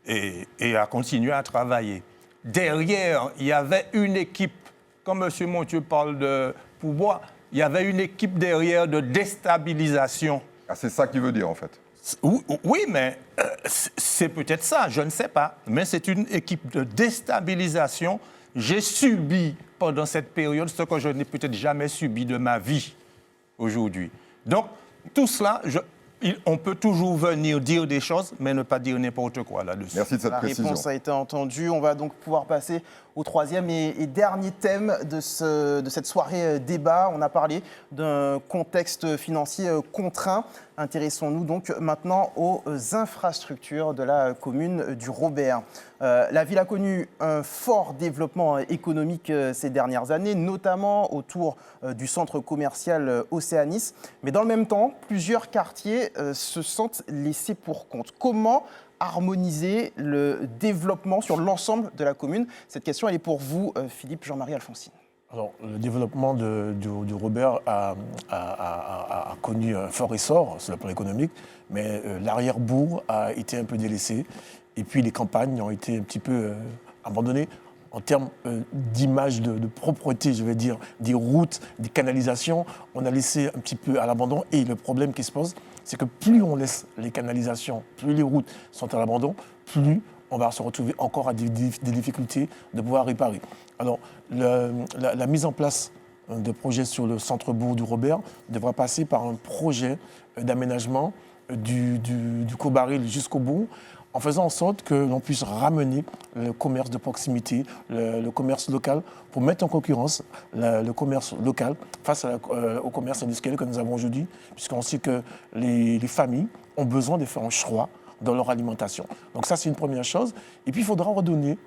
et a continué à travailler. Derrière, il y avait une équipe, quand M. Montieu parle de pouvoir, il y avait une équipe derrière de déstabilisation. Ah, c'est ça qu'il veut dire, en fait. Oui, mais c'est peut-être ça, je ne sais pas. Mais c'est une équipe de déstabilisation. J'ai subi pendant cette période ce que je n'ai peut-être jamais subi de ma vie aujourd'hui. Donc, tout cela, on peut toujours venir dire des choses, mais ne pas dire n'importe quoi là-dessus. Merci de cette La précision. réponse a été entendue. On va donc pouvoir passer au troisième et dernier thème de cette soirée débat. On a parlé d'un contexte financier contraint. Intéressons-nous donc maintenant aux infrastructures de la commune du Robert. La ville a connu un fort développement économique ces dernières années, notamment autour du centre commercial Océanis. Mais dans le même temps, plusieurs quartiers se sentent laissés pour compte. Comment harmoniser le développement sur l'ensemble de la commune? Cette question, elle est pour vous, Philippe Jean-Marie Alfonsine. Alors, le développement du Robert a connu un fort essor sur le plan économique, mais l'arrière-bourg a été un peu délaissé. Et puis les campagnes ont été un petit peu abandonnées en termes d'image, de propreté, je vais dire, des routes, des canalisations. On a laissé un petit peu à l'abandon. Et le problème qui se pose, c'est que plus on laisse les canalisations, plus les routes sont à l'abandon, plus on va se retrouver encore à des difficultés de pouvoir réparer. Alors, la mise en place de projets sur le centre-bourg du Robert devra passer par un projet d'aménagement du Cobaril jusqu'au bout, en faisant en sorte que l'on puisse ramener le commerce de proximité, le commerce local, pour mettre en concurrence le commerce local face au commerce industriel que nous avons aujourd'hui, puisqu'on sait que les familles ont besoin de faire un choix dans leur alimentation. Donc ça, c'est une première chose. Et puis, il faudra redonner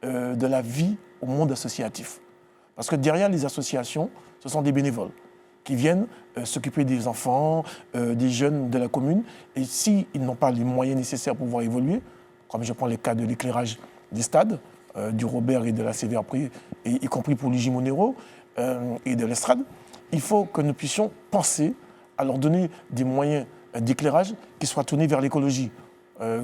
de la vie au monde associatif. Parce que derrière les associations, ce sont des bénévoles qui viennent s'occuper des enfants, des jeunes de la commune. Et s'ils n'ont pas les moyens nécessaires pour pouvoir évoluer, comme je prends le cas de l'éclairage des stades, du Robert et de la Sévère-Pré, y compris pour Luigi Monero et de l'Estrade, il faut que nous puissions penser à leur donner des moyens d'éclairage qui soient tournés vers l'écologie.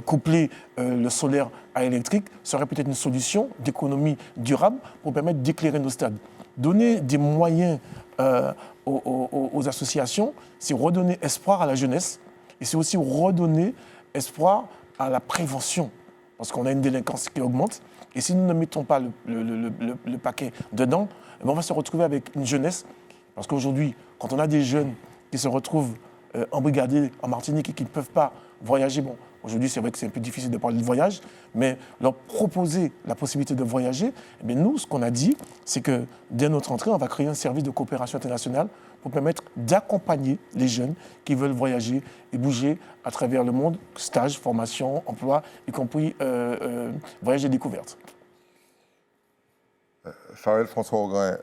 Coupler le solaire à l'électrique serait peut-être une solution d'économie durable pour permettre d'éclairer nos stades. Donner des moyens aux associations, c'est redonner espoir à la jeunesse et c'est aussi redonner espoir à la prévention. Parce qu'on a une délinquance qui augmente et si nous ne mettons pas le paquet dedans, on va se retrouver avec une jeunesse. Parce qu'aujourd'hui, quand on a des jeunes qui se retrouvent embrigadés en Martinique et qui ne peuvent pas voyager, bon, aujourd'hui, c'est vrai que c'est un peu difficile de parler de voyage, mais leur proposer la possibilité de voyager, eh bien, nous, ce qu'on a dit, c'est que dès notre entrée, on va créer un service de coopération internationale pour permettre d'accompagner les jeunes qui veulent voyager et bouger à travers le monde, stage, formation, emploi, y compris voyage et découverte. Farel François Augrin,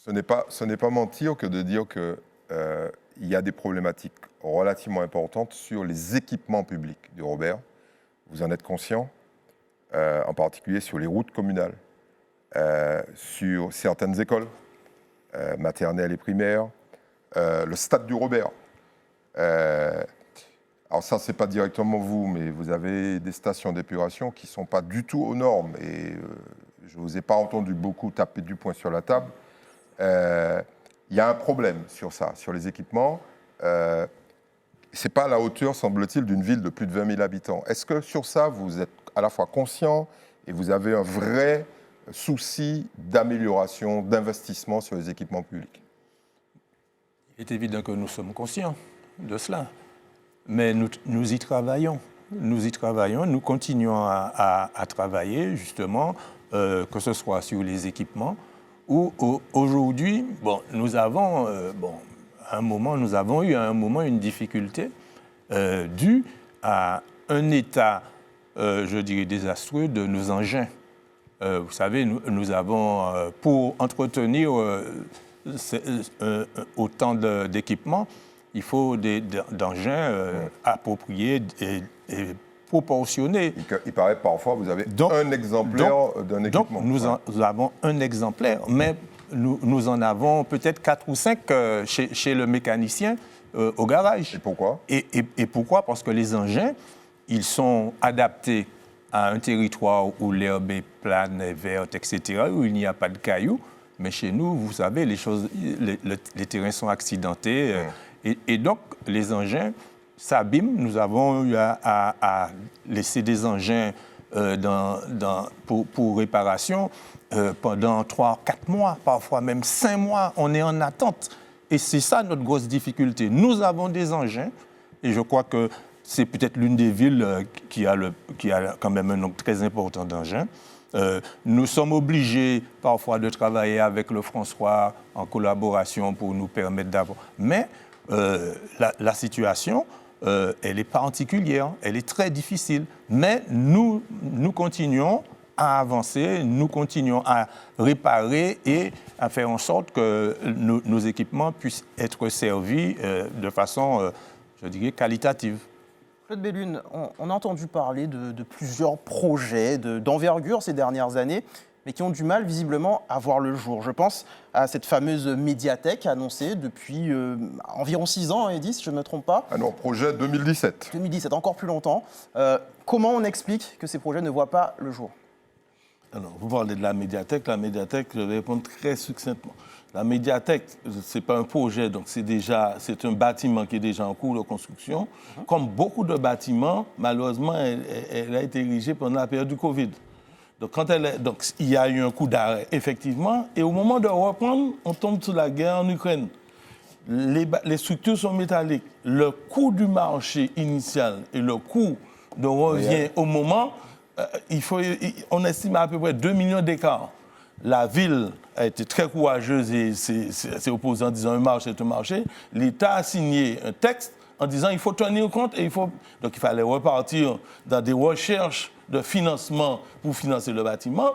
Ce n'est pas mentir que de dire qu'il y a des problématiques relativement importantes sur les équipements publics du Robert. Vous en êtes conscient, en particulier sur les routes communales, sur certaines écoles, maternelles et primaires, le stade du Robert. Alors ça, ce n'est pas directement vous, mais vous avez des stations d'épuration qui ne sont pas du tout aux normes. Et je ne vous ai pas entendu beaucoup taper du poing sur la table. Il y a un problème sur ça, sur les équipements. Ce n'est pas à la hauteur, semble-t-il, d'une ville de plus de 20 000 habitants. Est-ce que sur ça, vous êtes à la fois conscient et vous avez un vrai souci d'amélioration, d'investissement sur les équipements publics? Il est évident que nous sommes conscients de cela. Mais nous y travaillons. Nous continuons à travailler, justement, que ce soit sur les équipements, où aujourd'hui, nous avons eu à un moment une difficulté due à un état, je dirais, désastreux de nos engins. Vous savez, nous avons, pour entretenir autant d'équipements, il faut des engins appropriés et proportionnés. Il paraît que parfois vous avez un exemplaire d'un équipement. Donc nous avons un exemplaire, mais nous en avons peut-être 4 ou 5 chez le mécanicien au garage. Et pourquoi? Et pourquoi? Parce que les engins, ils sont adaptés à un territoire où l'herbe est plane, est verte, etc., où il n'y a pas de cailloux. Mais chez nous, vous savez, les terrains sont accidentés. Et donc, les engins s'abîment. Nous avons eu à laisser des engins pour réparation pendant 3-4 mois, parfois même 5 mois. On est en attente. Et c'est ça notre grosse difficulté. Nous avons des engins, et je crois que c'est peut-être l'une des villes qui a quand même un nombre très important d'engins. Nous sommes obligés parfois de travailler avec le François en collaboration pour nous permettre d'avoir... Mais la situation, elle est particulière, elle est très difficile. Mais nous continuons à avancer, nous continuons à réparer et à faire en sorte que nos équipements puissent être servis de façon, je dirais, qualitative. Claude Bellune, on a entendu parler de plusieurs projets d'envergure ces dernières années, mais qui ont du mal visiblement à voir le jour. Je pense à cette fameuse médiathèque annoncée depuis environ 6 ans, Eddy, si je ne me trompe pas. Ah non, projet 2017. 2017, encore plus longtemps. Comment on explique que ces projets ne voient pas le jour? Alors, vous parlez de la médiathèque, je vais répondre très succinctement. La médiathèque, ce n'est pas un projet, donc c'est un bâtiment qui est déjà en cours de construction. Comme beaucoup de bâtiments, malheureusement, elle a été érigée pendant la période du Covid. Donc, il y a eu un coup d'arrêt, effectivement. Et au moment de reprendre, on tombe sur la guerre en Ukraine. Les structures sont métalliques. Le coût du marché initial et le coût de revient au moment, on estime à peu près 2 millions d'écarts. La ville a été très courageuse et s'est opposée en disant un marché est un marché. L'État a signé un texte en disant il faut tenir compte et donc il fallait repartir dans des recherches de financement pour financer le bâtiment.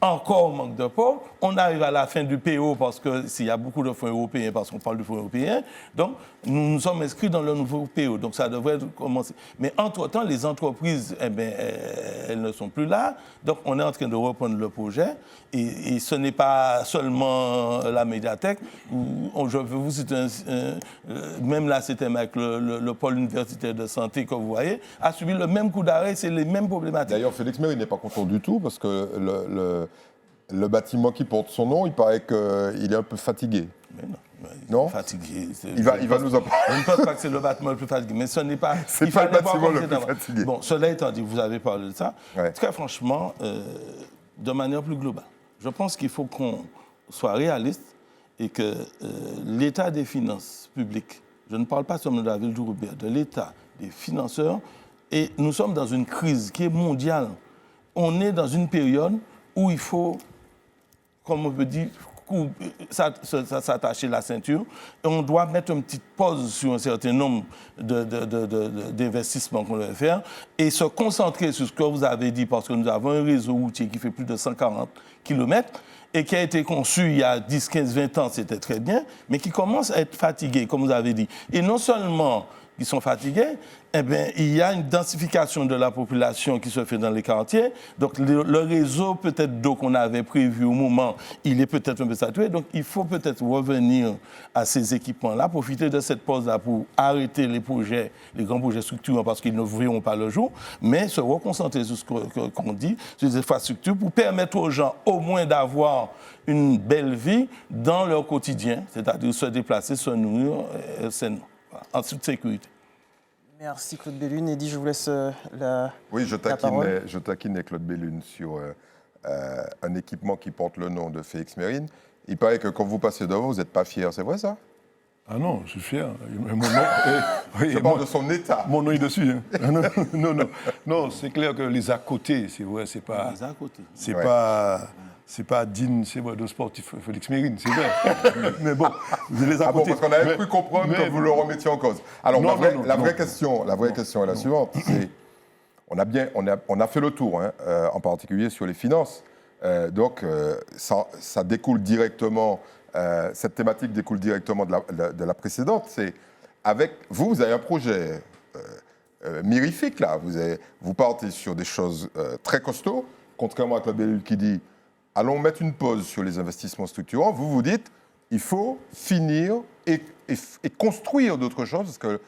Encore manque de pauvres. On arrive à la fin du PO parce qu'il y a beaucoup de fonds européens, parce qu'on parle de fonds européens. Donc, nous nous sommes inscrits dans le nouveau PO. Donc, ça devrait commencer. Mais entre-temps, les entreprises, elles ne sont plus là. Donc, on est en train de reprendre le projet. Et ce n'est pas seulement la médiathèque. Je veux vous citer même là, c'était avec le pôle universitaire de santé que vous voyez, a subi le même coup d'arrêt, c'est les mêmes problématiques. D'ailleurs, Félix Maire, il n'est pas content du tout parce que le bâtiment qui porte son nom, il paraît qu'il est un peu fatigué. Mais non fatigué. Il va nous en parler. Je ne pense pas que c'est le bâtiment le plus fatigué, mais ce n'est pas... C'est pas le bâtiment le plus fatigué. Bon, cela étant dit, vous avez parlé de ça. Ouais. Très franchement, de manière plus globale, je pense qu'il faut qu'on soit réaliste et que l'état des finances publiques, je ne parle pas seulement de la ville du Robert, de l'état des financeurs, et nous sommes dans une crise qui est mondiale. On est dans une période où il faut, comme on peut dire, s'attacher la ceinture. Et on doit mettre une petite pause sur un certain nombre d'investissements qu'on doit faire et se concentrer sur ce que vous avez dit, parce que nous avons un réseau routier qui fait plus de 140 km et qui a été conçu il y a 10, 15, 20 ans, c'était très bien, mais qui commence à être fatigué, comme vous avez dit. Et non seulement ils sont fatigués, eh bien, il y a une densification de la population qui se fait dans les quartiers. Donc, le réseau peut-être d'eau qu'on avait prévu au moment, il est peut-être un peu saturé. Donc, il faut peut-être revenir à ces équipements-là, profiter de cette pause-là pour arrêter les projets, les grands projets structurants, parce qu'ils ne verront pas le jour, mais se reconcentrer sur ce qu'on dit, sur les infrastructures, pour permettre aux gens au moins d'avoir une belle vie dans leur quotidien, c'est-à-dire se déplacer, se nourrir sainement, en toute sécurité. Merci Claude Bellune. Eddy, je vous laisse Oui, je la parole. taquinais Claude Bellune sur un équipement qui porte le nom de Félix Mérine. Il paraît que quand vous passez devant, vous n'êtes pas fier, c'est vrai ça? Ah non, je suis fier. Mon nom, Je parle de son état. Mon nom est dessus. Hein. Non, c'est clair que les à côté, c'est vrai, c'est pas. Les à côté. C'est Ouais. pas. C'est pas digne, c'est vrai, de sportif Félix Mérine, c'est vrai. Mais bon, les à Ah bon, côté. parce qu'on avait cru comprendre que vous le remettiez en cause. Alors, Non, la vraie non. question est la suivante. C'est, on a fait le tour, hein, en particulier sur les finances. Donc, ça découle directement, cette thématique découle directement de la précédente. C'est, avec vous avez un projet mirifique, là. Vous partez sur des choses très costauds, contrairement à Claude Bellune qui dit allons mettre une pause sur les investissements structurants. Vous vous dites il faut finir et construire d'autres choses, parce que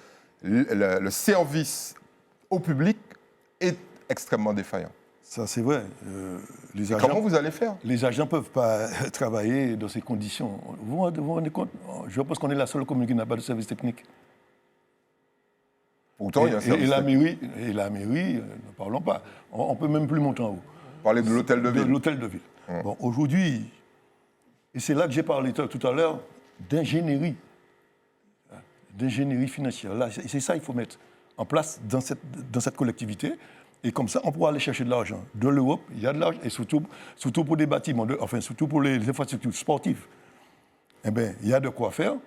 le service au public est extrêmement défaillant. Ça, c'est vrai. Les Et agents, comment vous allez faire? les agents ne peuvent pas travailler dans ces conditions. Vous vous rendez compte? Je pense qu'on est la seule commune qui n'a pas de service technique. Pourtant, il y a un service technique. Et la mairie, ne parlons pas. On ne peut même plus monter en haut. Parlez de l'hôtel de ville. De l'hôtel de ville. Bon, aujourd'hui, et c'est là que j'ai parlé tout à l'heure, d'ingénierie financière. Là, c'est ça qu'il faut mettre en place dans cette collectivité. Et comme ça, on pourra aller chercher de l'argent. De l'Europe, il y a de l'argent, et surtout pour des bâtiments, surtout pour les infrastructures sportives. Eh bien, il y a de quoi faire. Vous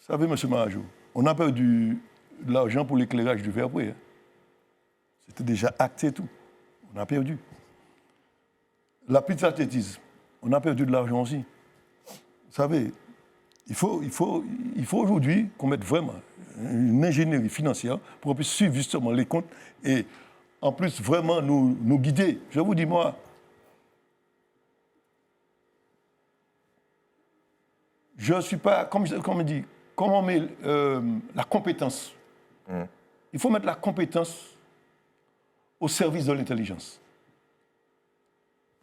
savez, M. Marajou, on a perdu de l'argent pour l'éclairage du Verpré. Hein. C'était déjà acté tout. On a perdu. La piste d'athlétisme, on a perdu de l'argent aussi. Vous savez, il faut aujourd'hui qu'on mette vraiment une ingénierie financière pour qu'on puisse suivre justement les comptes et en plus vraiment nous guider. Je vous dis, moi, je ne suis pas, comme on dit, comme on met la compétence, il faut mettre la compétence au service de l'intelligence.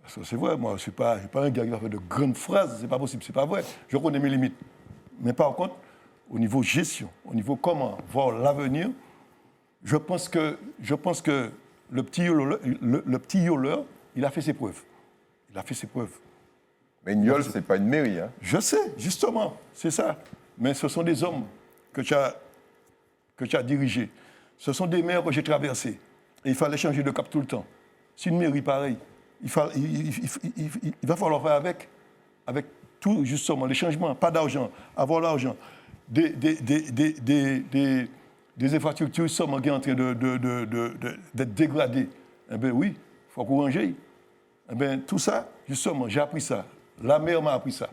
Parce que c'est vrai, moi, je ne suis pas un gars qui va faire de grandes phrases, c'est pas possible, c'est pas vrai. Je connais mes limites. Mais par contre, au niveau gestion, au niveau comment voir l'avenir, je pense que le petit Yoler, il a fait ses preuves. Il a fait ses preuves. Mais une Yole, ce n'est pas une mairie. Hein. Je sais, justement, c'est ça. Mais ce sont des hommes que tu as dirigés. Ce sont des mers que j'ai traversées. Et il fallait changer de cap tout le temps. C'est une mairie pareille. Il va falloir faire avec tout, justement, les changements, pas d'argent, avoir l'argent, des infrastructures qui sont en train d'être dégradées. Eh bien oui, il faut encourager. Eh bien, tout ça, justement, j'ai appris ça. La mère m'a appris ça.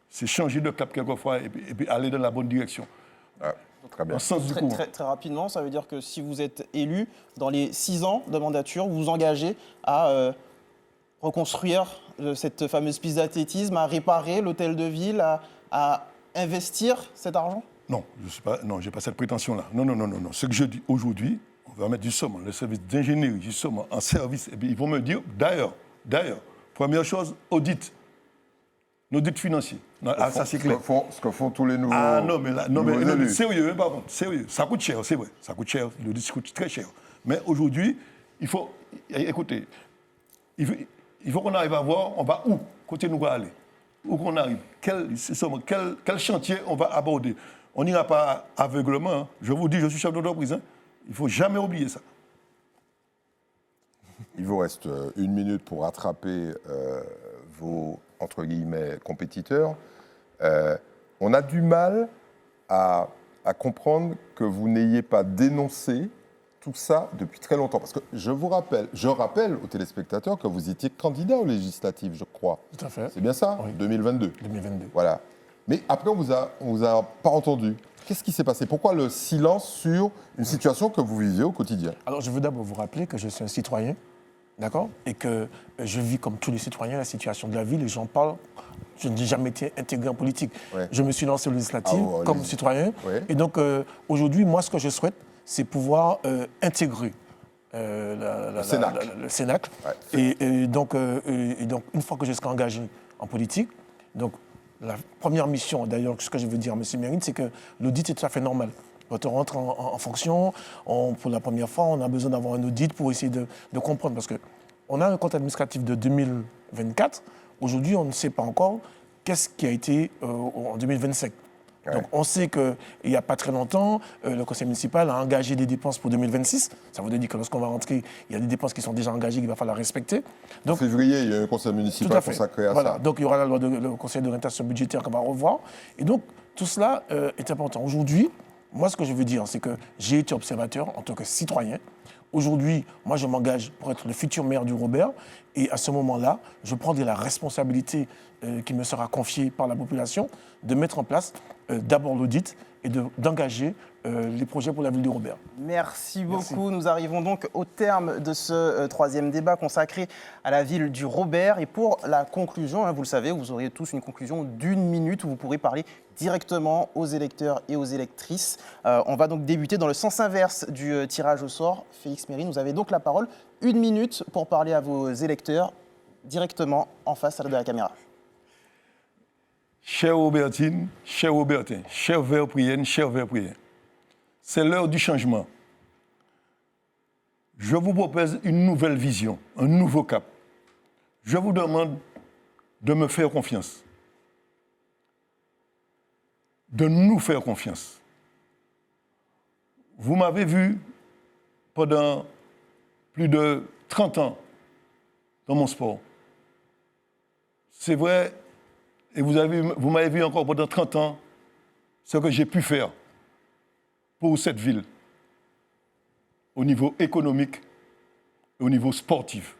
C'est changer de cap quelquefois et puis aller dans la bonne direction. Ah, très bien. En sens du Très, courant. très, très rapidement, ça veut dire que si vous êtes élu, dans les 6 ans de mandature, vous vous engagez à reconstruire cette fameuse piste d'athlétisme, à réparer l'hôtel de ville, à investir cet argent? Non, je n'ai pas cette prétention-là. Non. Ce que je dis aujourd'hui, on va mettre justement le service d'ingénierie justement en service. Et puis ils vont me dire, d'ailleurs, première chose, audit. L'audit financier. Ça c'est clair. Ce que font tous les nouveaux. Ah non, mais là, élus. sérieux, par contre, sérieux. Ça coûte cher, c'est vrai. Ça coûte cher. L'audit coûte très cher. Mais aujourd'hui, il faut. Écoutez, il faut qu'on arrive à voir, on va où, côté nous va aller. Où qu'on arrive. Quel chantier on va aborder. On n'ira pas aveuglement. Hein. Je vous dis, je suis chef d'entreprise. Hein. Il ne faut jamais oublier ça. Il vous reste 1 minute pour rattraper vos, entre guillemets, compétiteurs. On a du mal à comprendre que vous n'ayez pas dénoncé tout ça depuis très longtemps. Parce que je rappelle aux téléspectateurs que vous étiez candidat aux législatives, je crois. Tout à fait. C'est bien ça, Oui. 2022. 2022. Voilà. Mais après, on vous a pas entendu. Qu'est-ce qui s'est passé? Pourquoi le silence sur une situation que vous vivez au quotidien? Alors, je veux d'abord vous rappeler que je suis un citoyen, d'accord? Et que je vis comme tous les citoyens la situation de la ville et j'en parle. Je n'ai jamais été intégré en politique. Ouais. Je me suis lancé aux législatives comme allez-y. citoyen. Ouais. Et donc, aujourd'hui, moi, ce que je souhaite, c'est pouvoir intégrer le Cénacle. Ouais. Et donc, une fois que je serai engagé en politique, donc, la première mission, d'ailleurs, ce que je veux dire à M. Mérine, c'est que l'audit est tout à fait normal. Quand on rentre en fonction, pour la première fois, on a besoin d'avoir un audit pour essayer de comprendre. Parce qu'on a un compte administratif de 2024. Aujourd'hui, on ne sait pas encore qu'est-ce qui a été en 2025. Ouais. Donc, on sait qu'il n'y a pas très longtemps, le conseil municipal a engagé des dépenses pour 2026. Ça veut dire que lorsqu'on va rentrer, il y a des dépenses qui sont déjà engagées qu'il va falloir respecter. En Donc, février, il y a un conseil municipal consacré à voilà. ça. Donc, il y aura le conseil d'orientation budgétaire qu'on va revoir. Et donc, tout cela est important. Aujourd'hui, moi, ce que je veux dire, c'est que j'ai été observateur en tant que citoyen. Aujourd'hui, moi, je m'engage pour être le futur maire du Robert. Et à ce moment-là, je prendrai la responsabilité qui me sera confiée par la population de mettre en place d'abord l'audit et d'engager les projets pour la ville du Robert. Merci beaucoup. Nous arrivons donc au terme de ce troisième débat consacré à la ville du Robert. Et pour la conclusion, vous le savez, vous aurez tous une conclusion d'1 minute où vous pourrez parler directement aux électeurs et aux électrices. On va donc débuter dans le sens inverse du tirage au sort. Félix Mérine, vous avez donc la parole. 1 minute pour parler à vos électeurs directement en face de la caméra. Chère Robertine, cher Robertin, chère Verprienne, cher Verprienne, c'est l'heure du changement. Je vous propose une nouvelle vision, un nouveau cap. Je vous demande de me faire confiance, de nous faire confiance. Vous m'avez vu pendant plus de 30 ans dans mon sport. C'est vrai. Et vous m'avez vu encore pendant 30 ans ce que j'ai pu faire pour cette ville, au niveau économique et au niveau sportif.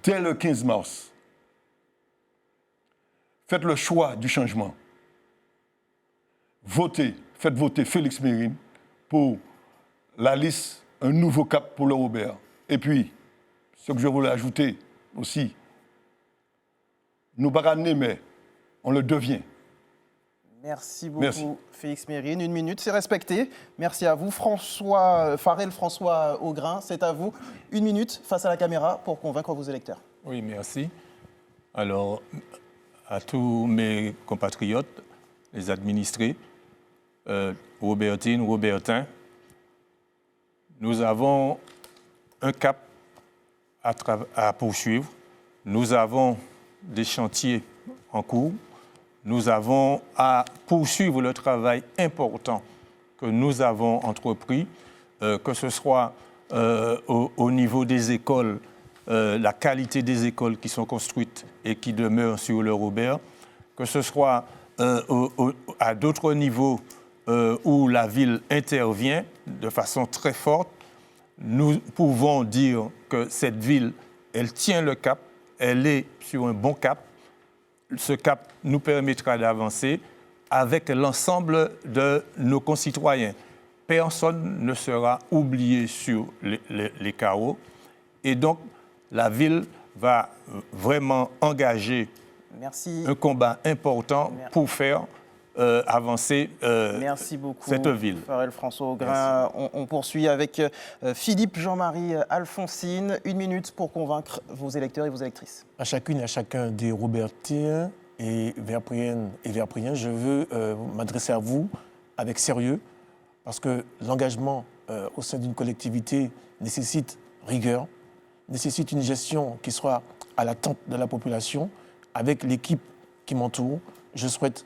Dès le 15 mars, faites le choix du changement. Faites voter Félix Mérine pour la liste Un nouveau cap pour le Robert. Et puis, ce que je voulais ajouter aussi, nous ne sommes pas nés, mais on le devient. Merci beaucoup, Merci. Félix Mérine. 1 minute, c'est respecté. Merci à vous. François Augrin, c'est à vous. 1 minute face à la caméra pour convaincre vos électeurs. Oui, merci. Alors, à tous mes compatriotes, les administrés, Robertine, Robertin, nous avons un cap à poursuivre. Nous avons des chantiers en cours. Nous avons à poursuivre le travail important que nous avons entrepris, que ce soit au niveau des écoles, la qualité des écoles qui sont construites et qui demeurent sur le Robert, que ce soit à d'autres niveaux où la ville intervient de façon très forte. Nous pouvons dire que cette ville, elle tient le cap, elle est sur un bon cap. Ce cap nous permettra d'avancer avec l'ensemble de nos concitoyens. Personne ne sera oublié sur les carreaux. Et donc, la ville va vraiment engager un combat important pour faire avancer Merci beaucoup, cette ville. Farel François Augrin. On poursuit avec Philippe Jean-Marie Alphonsine. 1 minute pour convaincre vos électeurs et vos électrices. À chacune et à chacun des Robertiens et Verpriennes, je veux m'adresser à vous avec sérieux parce que l'engagement au sein d'une collectivité nécessite rigueur, nécessite une gestion qui soit à l'attente de la population. Avec l'équipe qui m'entoure, je souhaite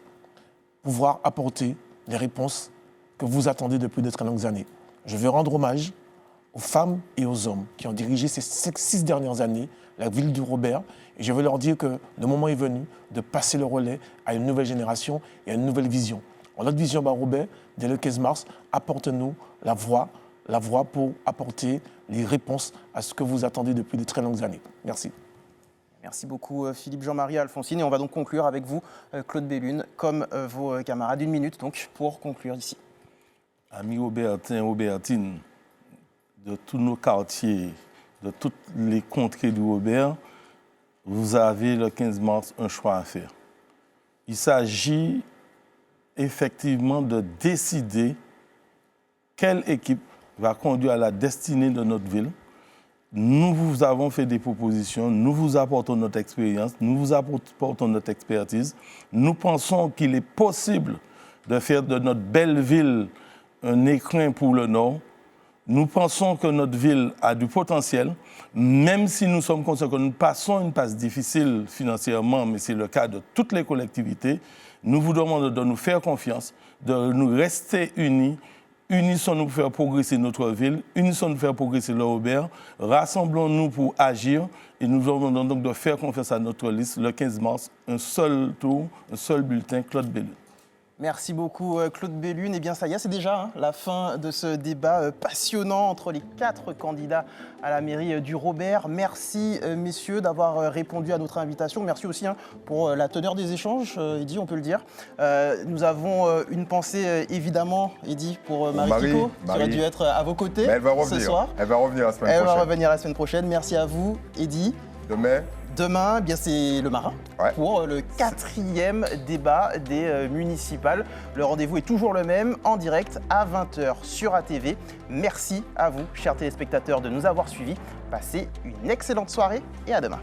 pouvoir apporter les réponses que vous attendez depuis de très longues années. Je veux rendre hommage aux femmes et aux hommes qui ont dirigé ces 6 dernières années la ville du Robert. Et je veux leur dire que le moment est venu de passer le relais à une nouvelle génération et à une nouvelle vision. Notre vision Robert, dès le 15 mars, apporte-nous la voie la voie pour apporter les réponses à ce que vous attendez depuis de très longues années. Merci. Merci beaucoup Philippe Jean-Marie Alphonsine. Et on va donc conclure avec vous, Claude Bellune, comme vos camarades. 1 minute donc pour conclure ici. Amis Aubertin, Aubertine, de tous nos quartiers, de toutes les contrées du Robert, vous avez le 15 mars un choix à faire. Il s'agit effectivement de décider quelle équipe va conduire à la destinée de notre ville. Nous vous avons fait des propositions, nous vous apportons notre expérience, nous vous apportons notre expertise. Nous pensons qu'il est possible de faire de notre belle ville un écrin pour le Nord. Nous pensons que notre ville a du potentiel, même si nous sommes conscients que nous passons une passe difficile financièrement, mais c'est le cas de toutes les collectivités. Nous vous demandons de nous faire confiance, de nous rester unis. Unissons-nous pour faire progresser notre ville, unissons-nous pour faire progresser le Robert, rassemblons-nous pour agir et nous demandons donc de faire confiance à notre liste le 15 mars, un seul tour, un seul bulletin, Claude Bellune. Merci beaucoup Claude Bellune. Eh bien ça y est, c'est déjà la fin de ce débat passionnant entre les 4 candidats à la mairie du Robert. Merci messieurs d'avoir répondu à notre invitation. Merci aussi pour la teneur des échanges, Eddy, on peut le dire. Nous avons une pensée évidemment, Eddy, pour Marie Kiko, qui aurait dû être à vos côtés. Mais elle va revenir. Ce soir. Elle va revenir la semaine prochaine. Elle va revenir la semaine prochaine. Merci à vous, Eddy. Demain, eh bien, c'est le Marin pour le 4e débat des municipales. Le rendez-vous est toujours le même, en direct à 20h sur ATV. Merci à vous, chers téléspectateurs, de nous avoir suivis. Passez une excellente soirée et à demain.